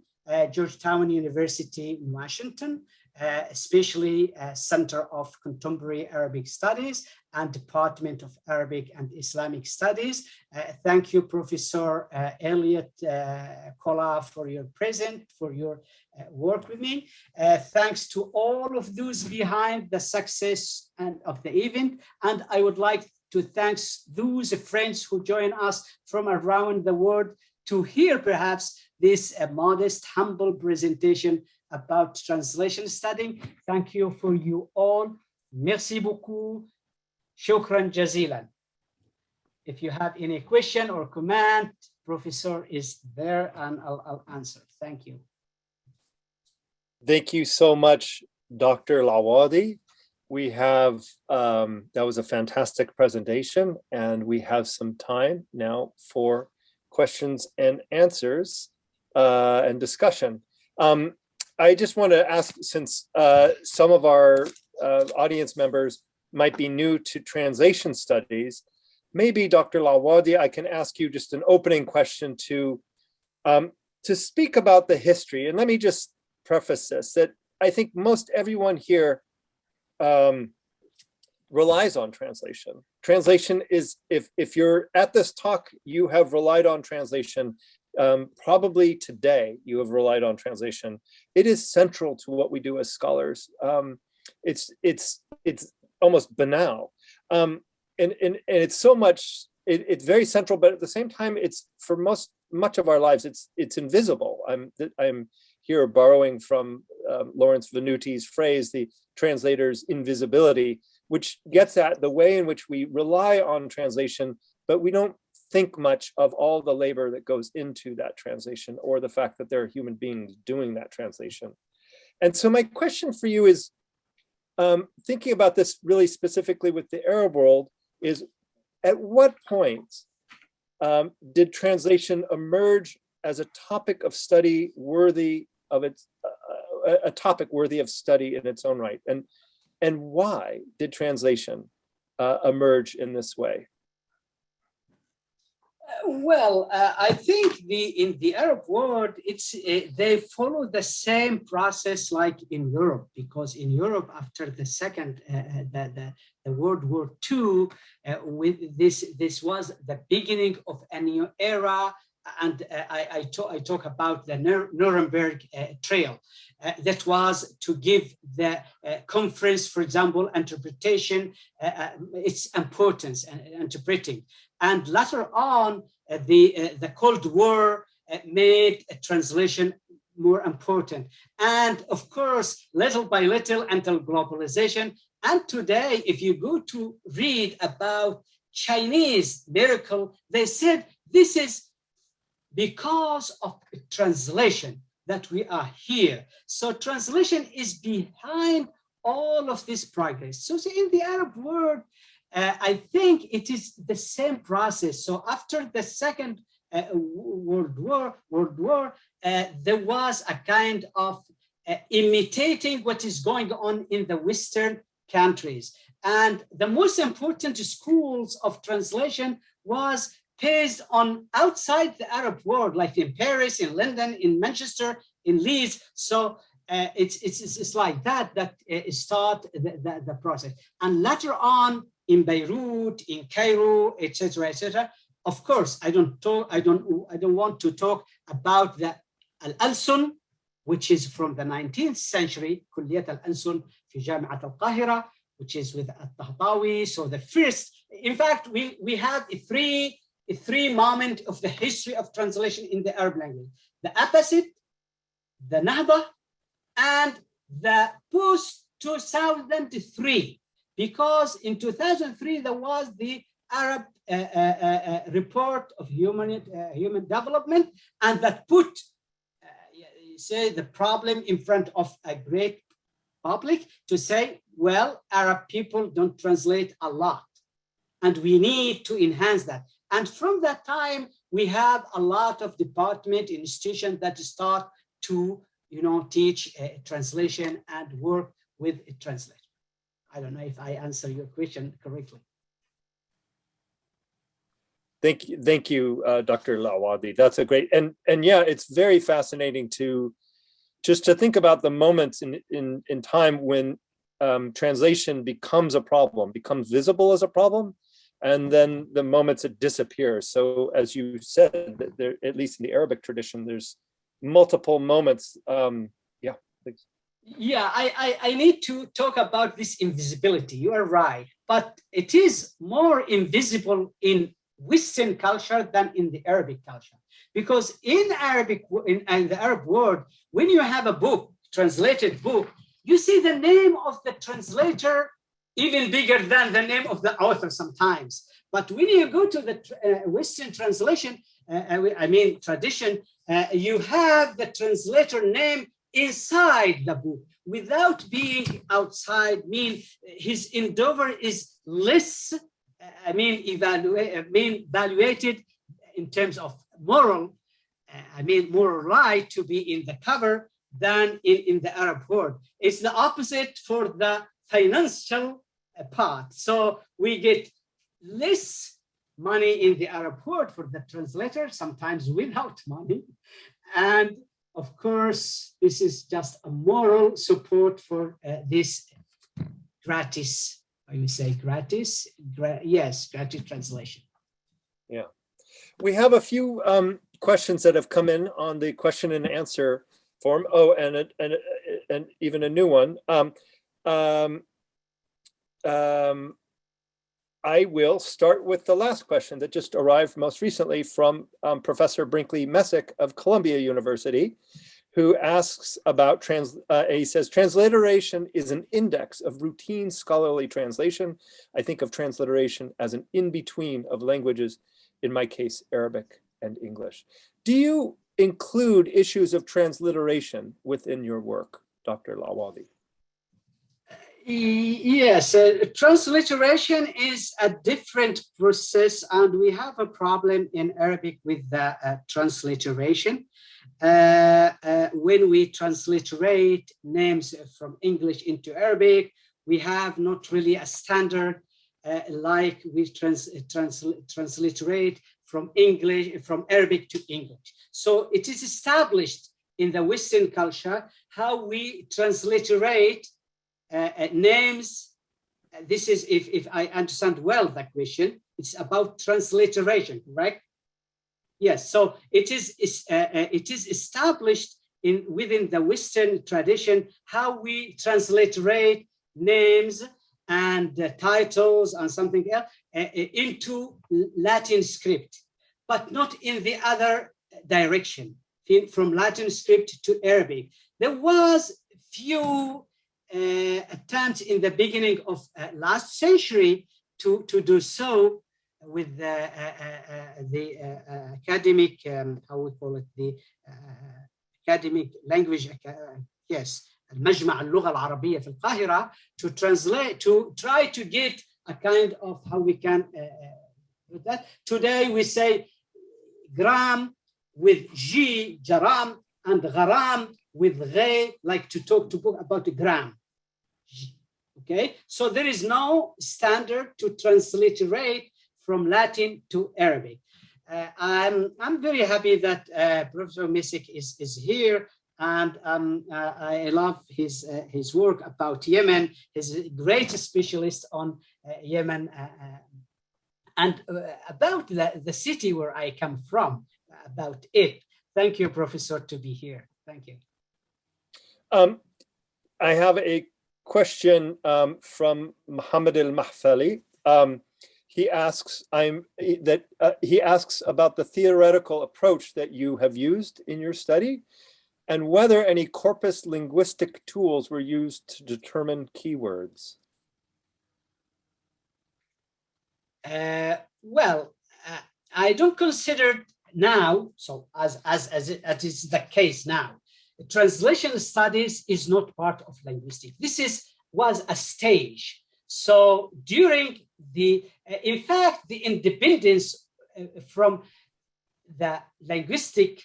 Georgetown University in Washington, especially Center of Contemporary Arabic Studies and Department of Arabic and Islamic Studies. Thank you, Professor Elliott, Colla, for your work with me. Thanks to all of those behind the success of the event. And I would like to thank those friends who join us from around the world to hear perhaps this modest, humble presentation about translation studying. Thank you for you all. Merci beaucoup. Shukran jazilan. If you have any question or comment, Professor is there and I'll answer. Thank you. Thank you so much, Dr. Alawadhi. We have, that was a fantastic presentation, and we have some time now for questions and answers and discussion. I just want to ask, since some of our audience members might be new to translation studies, maybe Dr. Alawadhi, I can ask you just an opening question to speak about the history. And let me just preface this, that I think most everyone here relies on translation. Translation is, if you're at this talk, you have relied on translation. Probably today you have relied on translation. It is central to what we do as scholars. It's almost banal, and it's so much. It's very central, but at the same time, it's for much of our lives. It's invisible. I'm here borrowing from Lawrence Venuti's phrase, the translator's invisibility, which gets at the way in which we rely on translation, but we don't think much of all the labor that goes into that translation, or the fact that there are human beings doing that translation. And so my question for you is, thinking about this really specifically with the Arab world, is at what point did translation emerge as a topic of study worthy of its, a topic worthy of study in its own right? And why did translation emerge in this way? Well, I think in the Arab world, they follow the same process like in Europe, because in Europe after the second the World War II, with this was the beginning of a new era, and I talk about the Nuremberg Trial. That was to give the conference, for example, interpretation, its importance and interpreting. And later on, the Cold War made a translation more important. And of course, little by little until globalization. And today, if you go to read about Chinese miracle, they said this is because of translation that we are here. So translation is behind all of this progress. So in the Arab world, I think it is the same process. So after the Second World War, there was a kind of imitating what is going on in the Western countries. And the most important schools of translation was based on outside the Arab world, like in Paris, in London, in Manchester, in Leeds. So it's like that start the process. And later on in Beirut, in Cairo, etc., etc. Of course, I don't want to talk about the Al-Alsun, which is from the 19th century, Kulliyat Al-Alsun fi Jami'at Al-Qahira, which is with Al-Tahtawi. So the first, in fact, we have a three moment of the history of translation in the Arab language: the Abbasid, the Nahda, and the post-2003. Because in 2003, there was the Arab report of human development, and that put, say, the problem in front of a great public to say, well, Arab people don't translate a lot, and we need to enhance that. And from that time, we have a lot of department, institutions that start to, teach translation and work with a translator. I don't know if I answer your question correctly. Thank you, Dr. Alawadhi. That's a great, and yeah, it's very fascinating to think about the moments in time when translation becomes a problem, becomes visible as a problem, and then the moments it disappears. So as you said, there, at least in the Arabic tradition, there's multiple moments. Yeah, please. Yeah, I need to talk about this invisibility. You are right, but it is more invisible in Western culture than in the Arabic culture. Because in the Arab world, when you have a book, translated book, you see the name of the translator even bigger than the name of the author sometimes. But when you go to the Western translation, tradition, you have the translator name inside the book without being outside. His endeavor is less, evaluated in terms of moral right to be in the cover than in the Arab world. It's the opposite for the financial part. So we get less money in the Arab world for the translator, sometimes without money. And of course, this is just a moral support for this gratis, I would say gratis, gratis translation. Yeah, we have a few questions that have come in on the question and answer form. Oh, and even a new one. I will start with the last question that just arrived most recently from Professor Brinkley Messick of Columbia University, who asks about, he says, transliteration is an index of routine scholarly translation. I think of transliteration as an in-between of languages, in my case, Arabic and English. Do you include issues of transliteration within your work, Dr. Alawadhi? Yes, transliteration is a different process, and we have a problem in Arabic with the transliteration. When we transliterate names from English into Arabic, we have not really a standard like we transliterate from Arabic to English. So it is established in the Western culture how we transliterate names. This is, if I understand well the question, it's about transliteration, correct? Yes, so it is established within the Western tradition how we transliterate names and titles and something else into Latin script, but not in the other direction, from Latin script to Arabic. There was few attempts in the beginning of last century to do so with the academic, how we call it, the academic language, yes, المجمع اللغة العربية في القاهرة, to translate, to try to get a kind of how we can do that. Today we say gram with G, jaram, and gharam with ghe, like to talk about a gram. Okay, so there is no standard to transliterate from Latin to Arabic. I'm very happy that Professor Misik is here, and I love his work about Yemen. He's a great specialist on Yemen and about the city where I come from, about it. Thank you, Professor, to be here. Thank you. I have a question from Muhammad al-Mahfali. He asks about the theoretical approach that you have used in your study, and whether any corpus linguistic tools were used to determine keywords. Well, I don't consider now, so as it is the case now, translation studies is not part of linguistics. This was a stage. So during in fact, the independence from the linguistic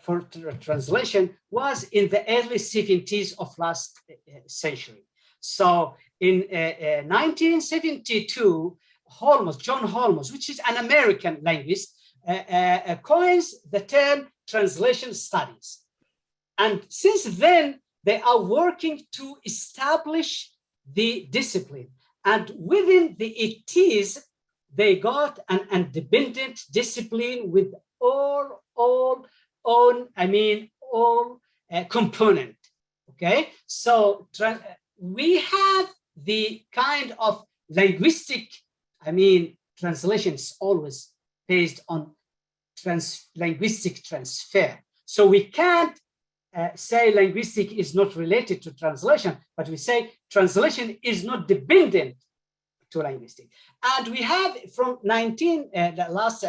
for translation was in the early 70s of last century. So in 1972, John Holmes, which is an American linguist, coins the term translation studies. And since then, they are working to establish the discipline. And within the 80s, they got an independent discipline with all component, okay? So we have the kind of linguistic, translations always based on linguistic transfer. So we can't say linguistic is not related to translation, but we say translation is not dependent to linguistic. And we have from the last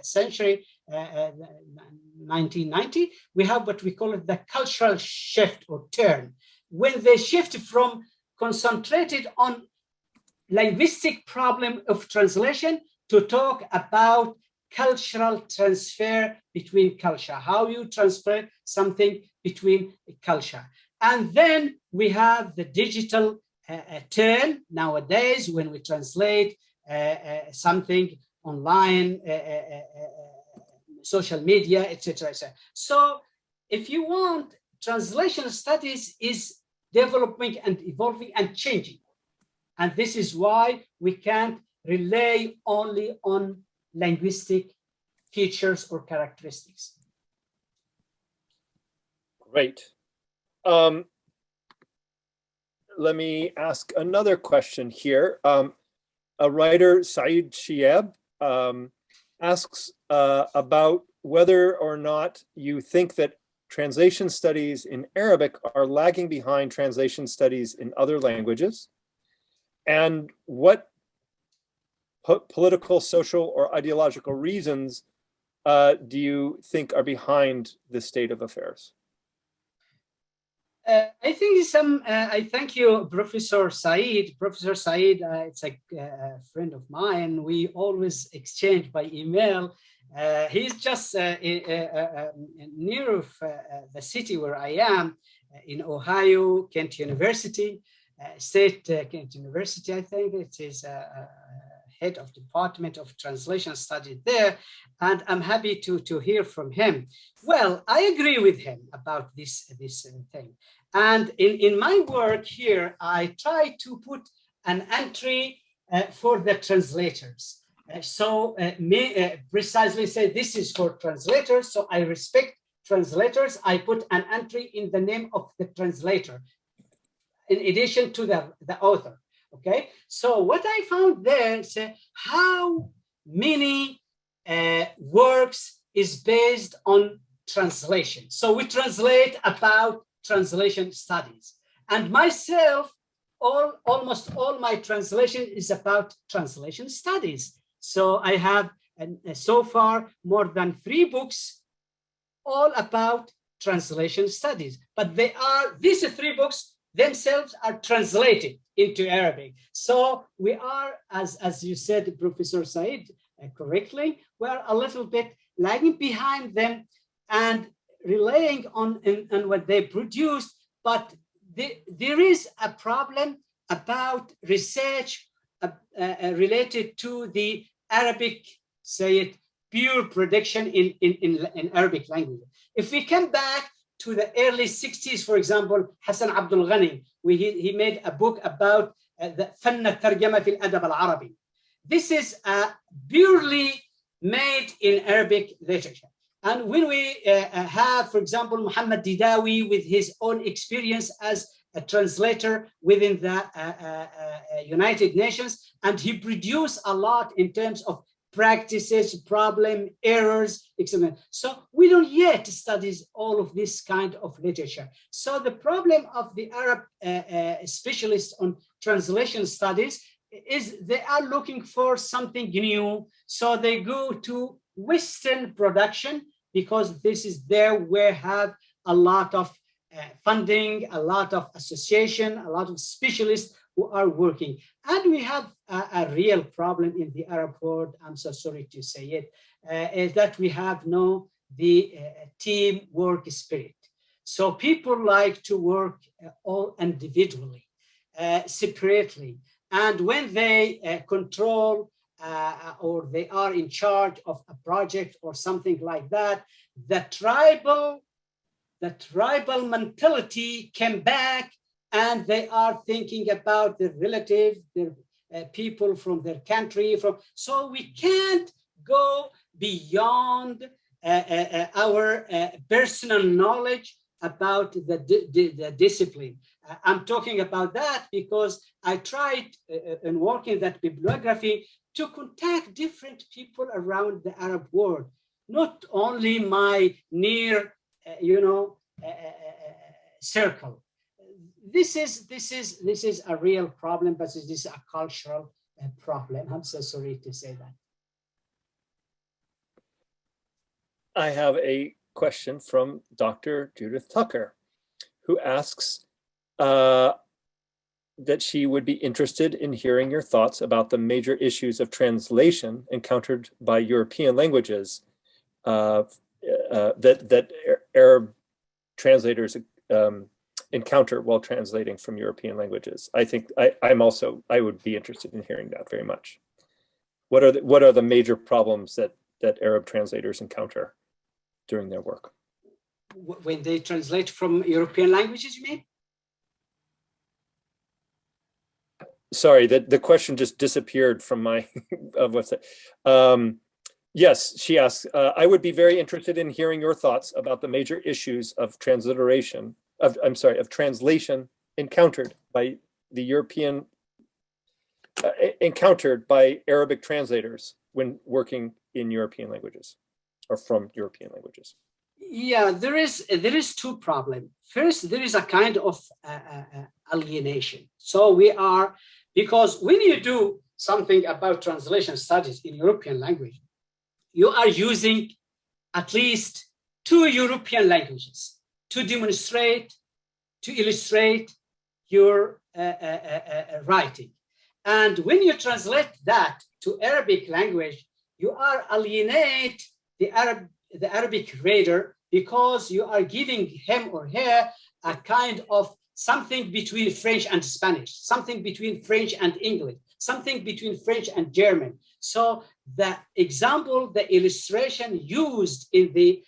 century, 1990, we have what we call it the cultural shift or turn, when they shift from concentrated on linguistic problem of translation to talk about cultural transfer between culture, how you transfer something between culture. And then we have the digital turn nowadays when we translate something online, social media, etc. So if you want, translation studies is developing and evolving and changing. And this is why we can't rely only on linguistic features or characteristics. Great. Let me ask another question here. A writer, Saeed Shiab, asks about whether or not you think that translation studies in Arabic are lagging behind translation studies in other languages, and what political, social, or ideological reasons do you think are behind this state of affairs? I think I thank you, Professor Said. Professor Said, it's a friend of mine. We always exchange by email. He's just near of the city where I am, in Ohio, Kent University, State Kent University, I think. It is head of Department of Translation Studies there, and I'm happy to hear from him. Well, I agree with him about this thing. And in my work here, I try to put an entry for the translators. Precisely say this is for translators, so I respect translators. I put an entry in the name of the translator, in addition to the author. Okay, so what I found there is how many works is based on translation. So we translate about translation studies, and myself, almost all my translation is about translation studies. So I have so far more than 3 books all about translation studies, but these 3 books themselves are translated into Arabic. So we are, as you said, Professor Said, correctly, we are a little bit lagging behind them and relying on what they produce, but there is a problem about research related to the Arabic, say it, pure production in Arabic language. If we come back to the early 60s, for example, Hassan Abdul Ghani, he made a book about the فن الترجمة في الأدب العربي. This is purely made in Arabic literature. And when we have, for example, Muhammad Didawi with his own experience as a translator within the United Nations, and he produced a lot in terms of practices, problem, errors, etc. So we don't yet study all of this kind of literature. So the problem of the Arab specialists on translation studies is they are looking for something new. So they go to Western production because this is there where have a lot of funding, a lot of association, a lot of specialists who are working. And we have a real problem in the Arab world, I'm so sorry to say it, is that we have the teamwork spirit. So people like to work all individually, separately. And when they control or they are in charge of a project or something like that, the tribal mentality came back, and they are thinking about their relative, their people from their country. So we can't go beyond our personal knowledge about the discipline. I'm talking about that because I tried in working that bibliography to contact different people around the Arab world, not only my near, circle. This is a real problem, but this is a cultural problem. I'm so sorry to say that. I have a question from Dr. Judith Tucker, who asks that she would be interested in hearing your thoughts about the major issues of translation encountered by European languages that Arab translators encounter while translating from European languages. I think I would be interested in hearing that very much. What are the major problems that Arab translators encounter during their work? When they translate from European languages, you mean? Sorry, the question just disappeared from my website. Yes, she asks, I would be very interested in hearing your thoughts about the major issues of translation encountered by the European, encountered by Arabic translators when working in European languages or from European languages. Yeah, there is 2 problems. First, there is a kind of alienation. So because when you do something about translation studies in European language, you are using at least 2 European languages to demonstrate to illustrate your writing. And when you translate that to Arabic language, you are alienate the Arabic reader, because you are giving him or her a kind of something between French and Spanish, something between French and English, something between French and German. So the example, the illustration used in the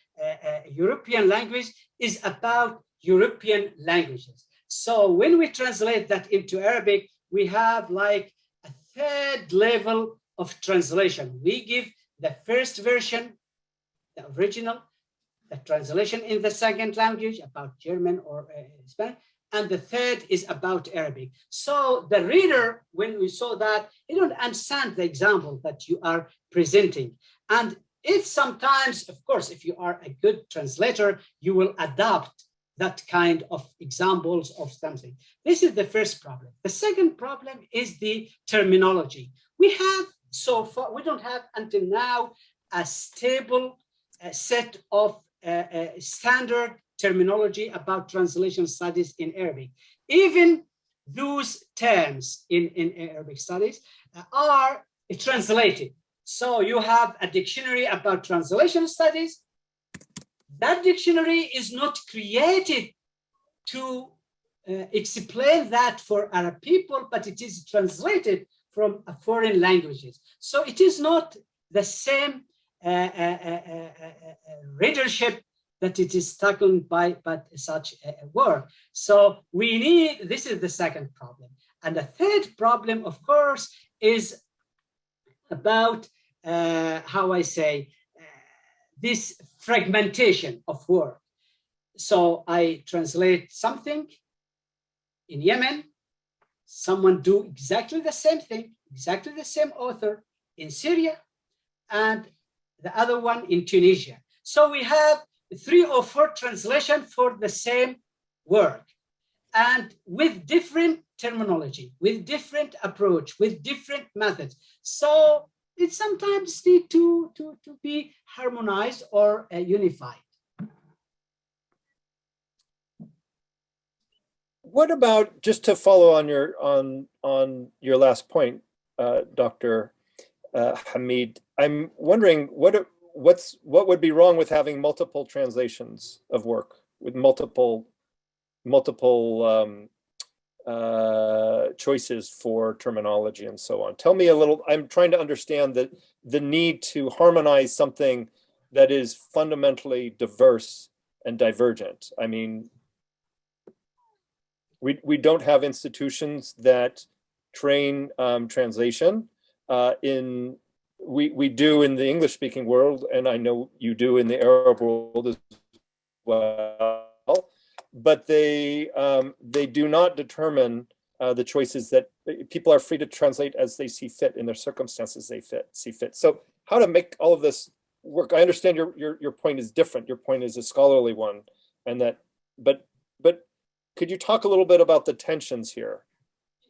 European language is about European languages. So when we translate that into Arabic, we have like a third level of translation. We give the first version, the original, the translation in the second language about German or Spanish, and the third is about Arabic. So the reader, when we saw that, he don't understand the example that you are presenting. And if sometimes, of course, if you are a good translator, you will adopt that kind of examples of something. This is the first problem. The second problem is the terminology. We have so far, we don't have until now a stable set of standard terminology about translation studies in Arabic. Even those terms in Arabic studies are translated. So you have a dictionary about translation studies. That dictionary is not created to explain that for Arab people, but it is translated from foreign languages. So it is not the same readership that it is tackled by such a work. So we need, this is the second problem. And the third problem, of course, is about, how I say, this fragmentation of work. So I translate something in Yemen, someone do exactly the same thing, exactly the same author in Syria, and the other one in Tunisia. So we have 3 or 4 translations for the same work, and with different terminology, with different approach, with different methods. So it sometimes needs to be harmonized or unified. What about, just to follow on your last point, Dr. Hamid, I'm wondering what would be wrong with having multiple translations of work with multiple choices for terminology and so on. Tell me a little. I'm trying to understand the need to harmonize something that is fundamentally diverse and divergent. I mean, we don't have institutions that train translation. We do in the English-speaking world, and I know you do in the Arab world as well. But they do not determine the choices that people are free to translate as they see fit in their circumstances. They see fit. So how to make all of this work? I understand your point is different. Your point is a scholarly one, and that. But could you talk a little bit about the tensions here?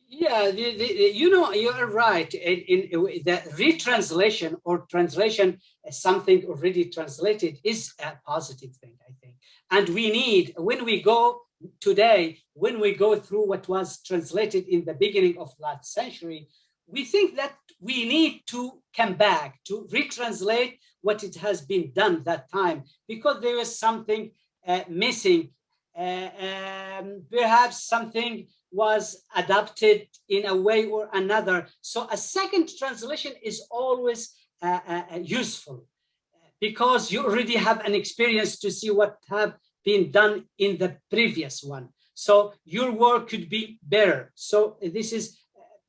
Yeah, you know, you are right. In the retranslation or translation something already translated is a positive thing, I think. And we need, when we go today, when we go through what was translated in the beginning of last century, we think that we need to come back to retranslate what it has been done that time, because there was something missing. Perhaps something was adapted in a way or another. So a second translation is always useful, because you already have an experience to see what have been done in the previous one. So your work could be better. So this is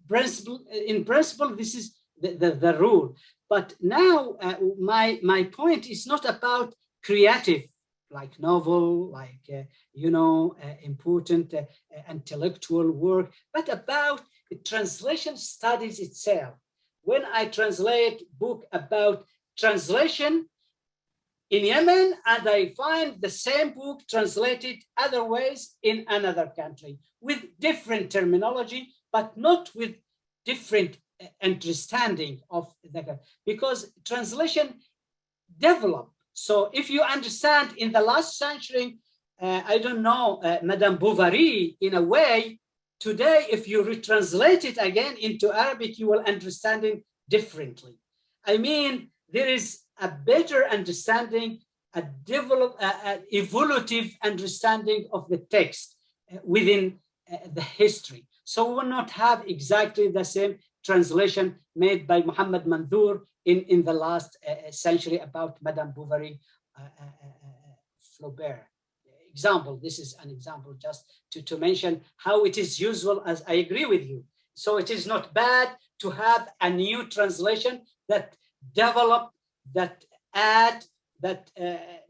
principle. In principle, this is the rule. But now my point is not about creative, like novel, like, important intellectual work, but about the translation studies itself. When I translate book about translation in Yemen, and I find the same book translated other ways in another country with different terminology, but not with different understanding of the, because translation developed. So if you understand in the last century, I don't know, Madame Bovary, in a way, today, if you retranslate it again into Arabic, you will understand it differently. I mean, there is a better understanding, a evolutive understanding of the text within the history. So we will not have exactly the same translation made by Muhammad Mandur in the last century about Madame Bovary, Flaubert. Example, this is an example just to mention how it is usual, as I agree with you. So it is not bad to have a new translation that develop, that add, that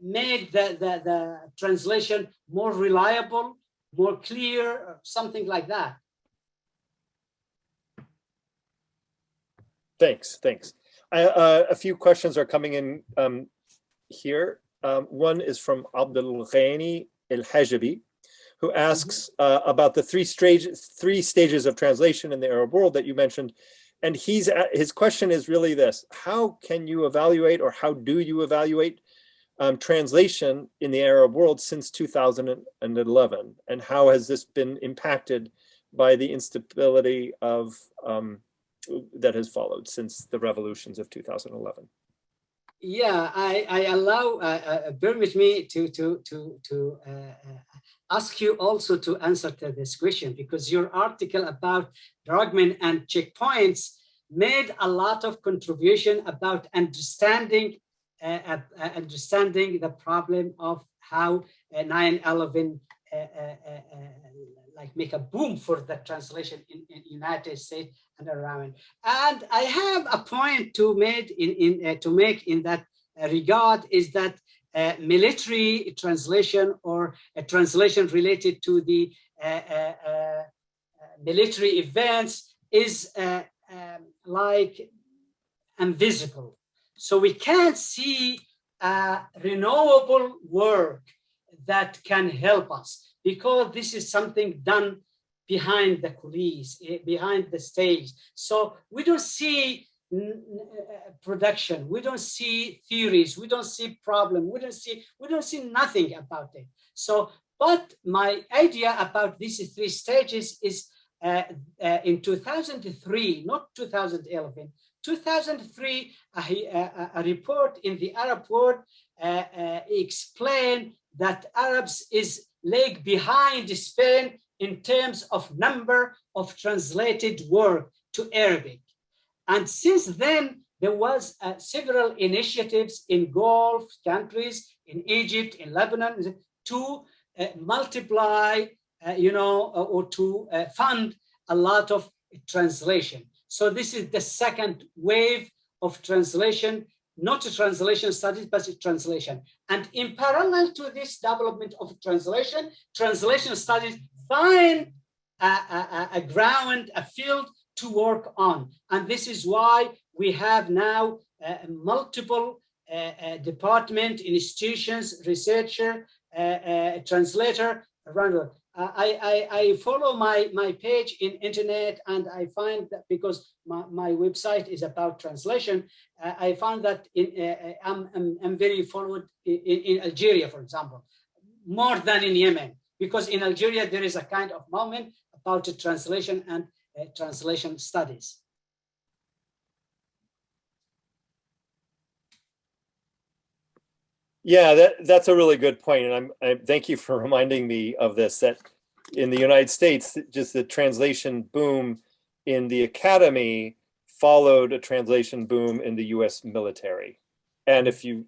make the translation more reliable, more clear, something like that. Thanks. A few questions are coming in here. One is from Abdul Ghani El-Hajabi, who asks about the three stages of translation in the Arab world that you mentioned. And his question is really this: how can you evaluate, or how do you evaluate translation in the Arab world since 2011? And how has this been impacted by the instability of that has followed since the revolutions of 2011? Yeah, I allow, permit me to ask you also to answer to this question, because your article about drugmen and checkpoints made a lot of contribution about understanding the problem of how 9/11 like make a boom for the translation in United States and around. And I have a point to make in that regard, is that military translation, or a translation related to the military events, is like invisible. So we can't see renewable work that can help us, because this is something done behind the coulisses, behind the stage. So we don't see production, we don't see theories, we don't see problem, we don't see nothing about it. So, but my idea about these three stages is in 2003, not 2011, 2003, a report in the Arab world explained that Arabs is lag behind Spain in terms of number of translated work to Arabic. And since then, there was several initiatives in Gulf countries, in Egypt, in Lebanon, to multiply, or to fund a lot of translation. So this is the second wave of translation, not a translation studies, but a translation. And in parallel to this development of translation studies find a ground, a field to work on. And this is why we have now multiple department, institutions, researcher, translator around the world. I follow my page in internet, and I find that because my website is about translation, I found that I'm very followed in Algeria, for example, more than in Yemen, because in Algeria there is a kind of movement about the translation and translation studies. Yeah, that's a really good point, and I thank you for reminding me of this. That in the United States, just the translation boom in the academy followed a translation boom in the U.S. military. And if you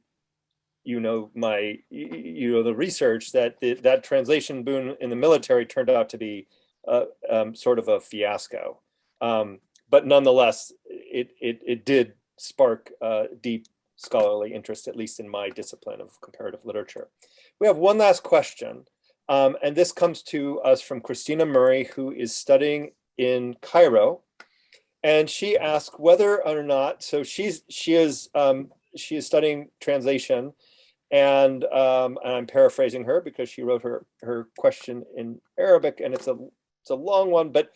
know the research, that translation boom in the military turned out to be sort of a fiasco. But nonetheless, it did spark deep scholarly interest, at least in my discipline of comparative literature. We have one last question, and this comes to us from Christina Murray, who is studying in Cairo, and she asked whether or not. So she is studying translation, and I'm paraphrasing her because she wrote her question in Arabic, and it's a long one, but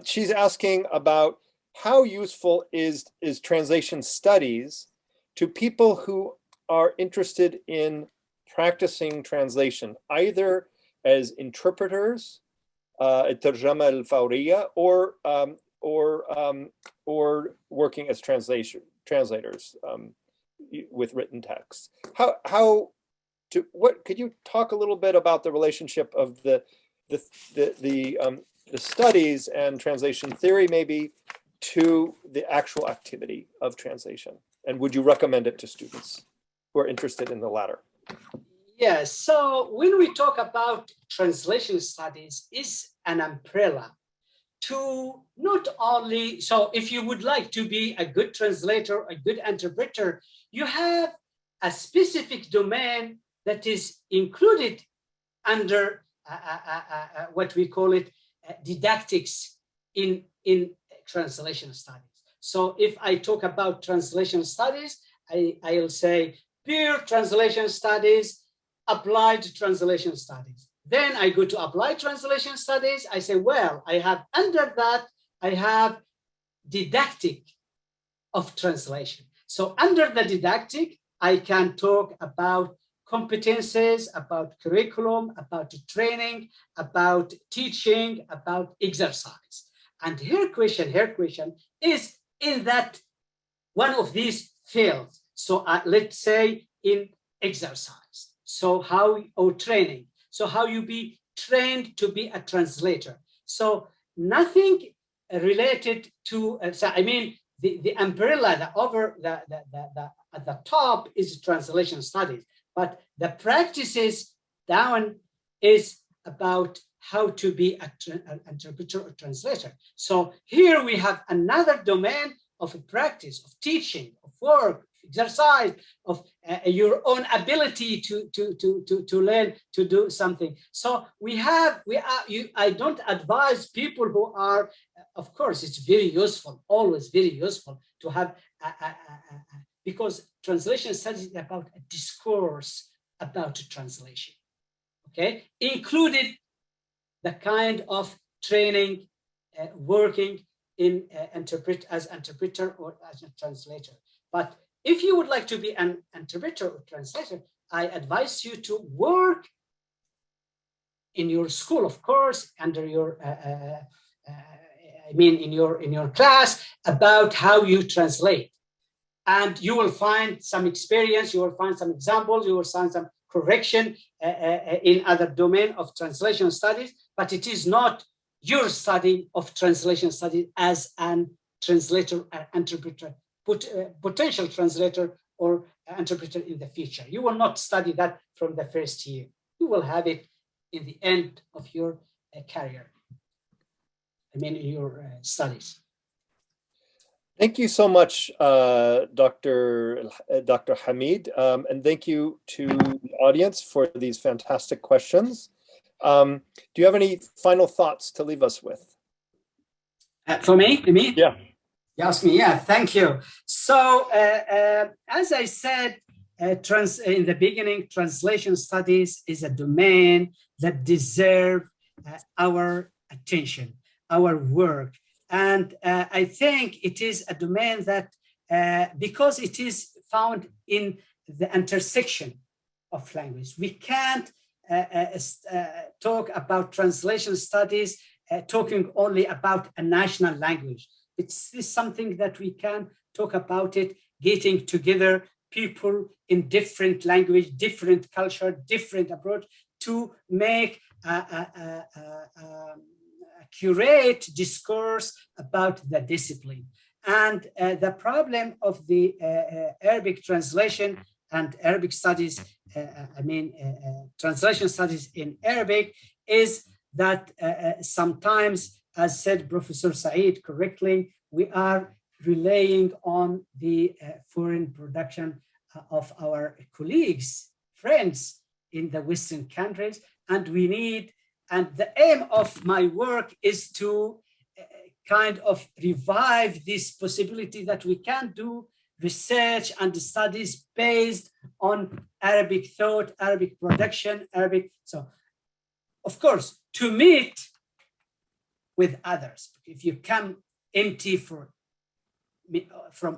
she's asking about how useful is translation studies to people who are interested in practicing translation, either as interpreters, الترجمة الفورية, or working as translators with written text. What could you talk a little bit about the relationship of the studies and translation theory maybe to the actual activity of translation? And would you recommend it to students who are interested in the latter? Yes, so when we talk about translation studies, is an umbrella to not only, so if you would like to be a good translator, a good interpreter, you have a specific domain that is included under what we call it didactics in translation studies. So if I talk about translation studies, I'll say pure translation studies, applied translation studies. Then I go to applied translation studies. I say, well, I have under that, I have didactic of translation. So under the didactic, I can talk about competences, about curriculum, about training, about teaching, about exercise. And her question is in that one of these fields. So let's say in exercise. So how, or training. So how you be trained to be a translator. So nothing related to, so I mean, the umbrella, at the top is translation studies, but the practices down is about how to be an interpreter or translator. So here we have another domain of practice, of teaching, of work, exercise, of your own ability to learn to do something. So I don't advise people who are, of course, it's very useful, always very useful to have, because translation studies is about a discourse about translation, okay? Included the kind of training, working in as interpreter or as a translator. But if you would like to be an interpreter or translator, I advise you to work in your school, of course, under your, in your class about how you translate. And you will find some experience, you will find some examples, you will find some correction in other domain of translation studies, but it is not your study of translation studies as an translator, interpreter, potential translator or interpreter in the future. You will not study that from the first year. You will have it in the end of your career. In your studies. Thank you so much, Dr. Hamid, and thank you to the audience for these fantastic questions. Do you have any final thoughts to leave us with? For me, you mean? Yeah. You asked me, yeah, thank you. So as I said in the beginning, translation studies is a domain that deserves our attention, our work. And I think it is a domain that, because it is found in the intersection of language, we can't talk about translation studies talking only about a national language. It's something that we can talk about it, getting together people in different language, different culture, different approach to make curate discourse about the discipline. And the problem of the Arabic translation and Arabic studies, translation studies in Arabic, is that sometimes, as said Professor Saeed correctly, we are relying on the foreign production of our colleagues, friends in the Western countries, and we need, and the aim of my work is to kind of revive this possibility that we can do research and studies based on Arabic thought, Arabic production, Arabic. So, of course, to meet with others. If you come empty from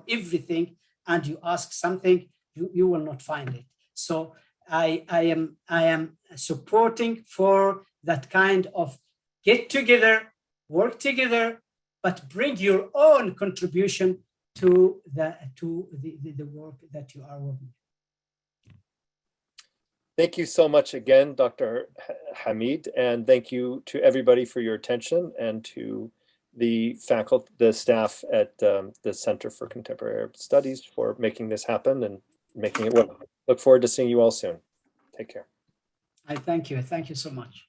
everything and you ask something, you will not find it. So I am supporting for that kind of get together, work together, but bring your own contribution to the work that you are working. Thank you so much again, Dr. Hamid, and thank you to everybody for your attention and to the faculty, the staff at the Center for Contemporary Arab Studies for making this happen and making it work. Look forward to seeing you all soon. Take care. I thank you. Thank you so much.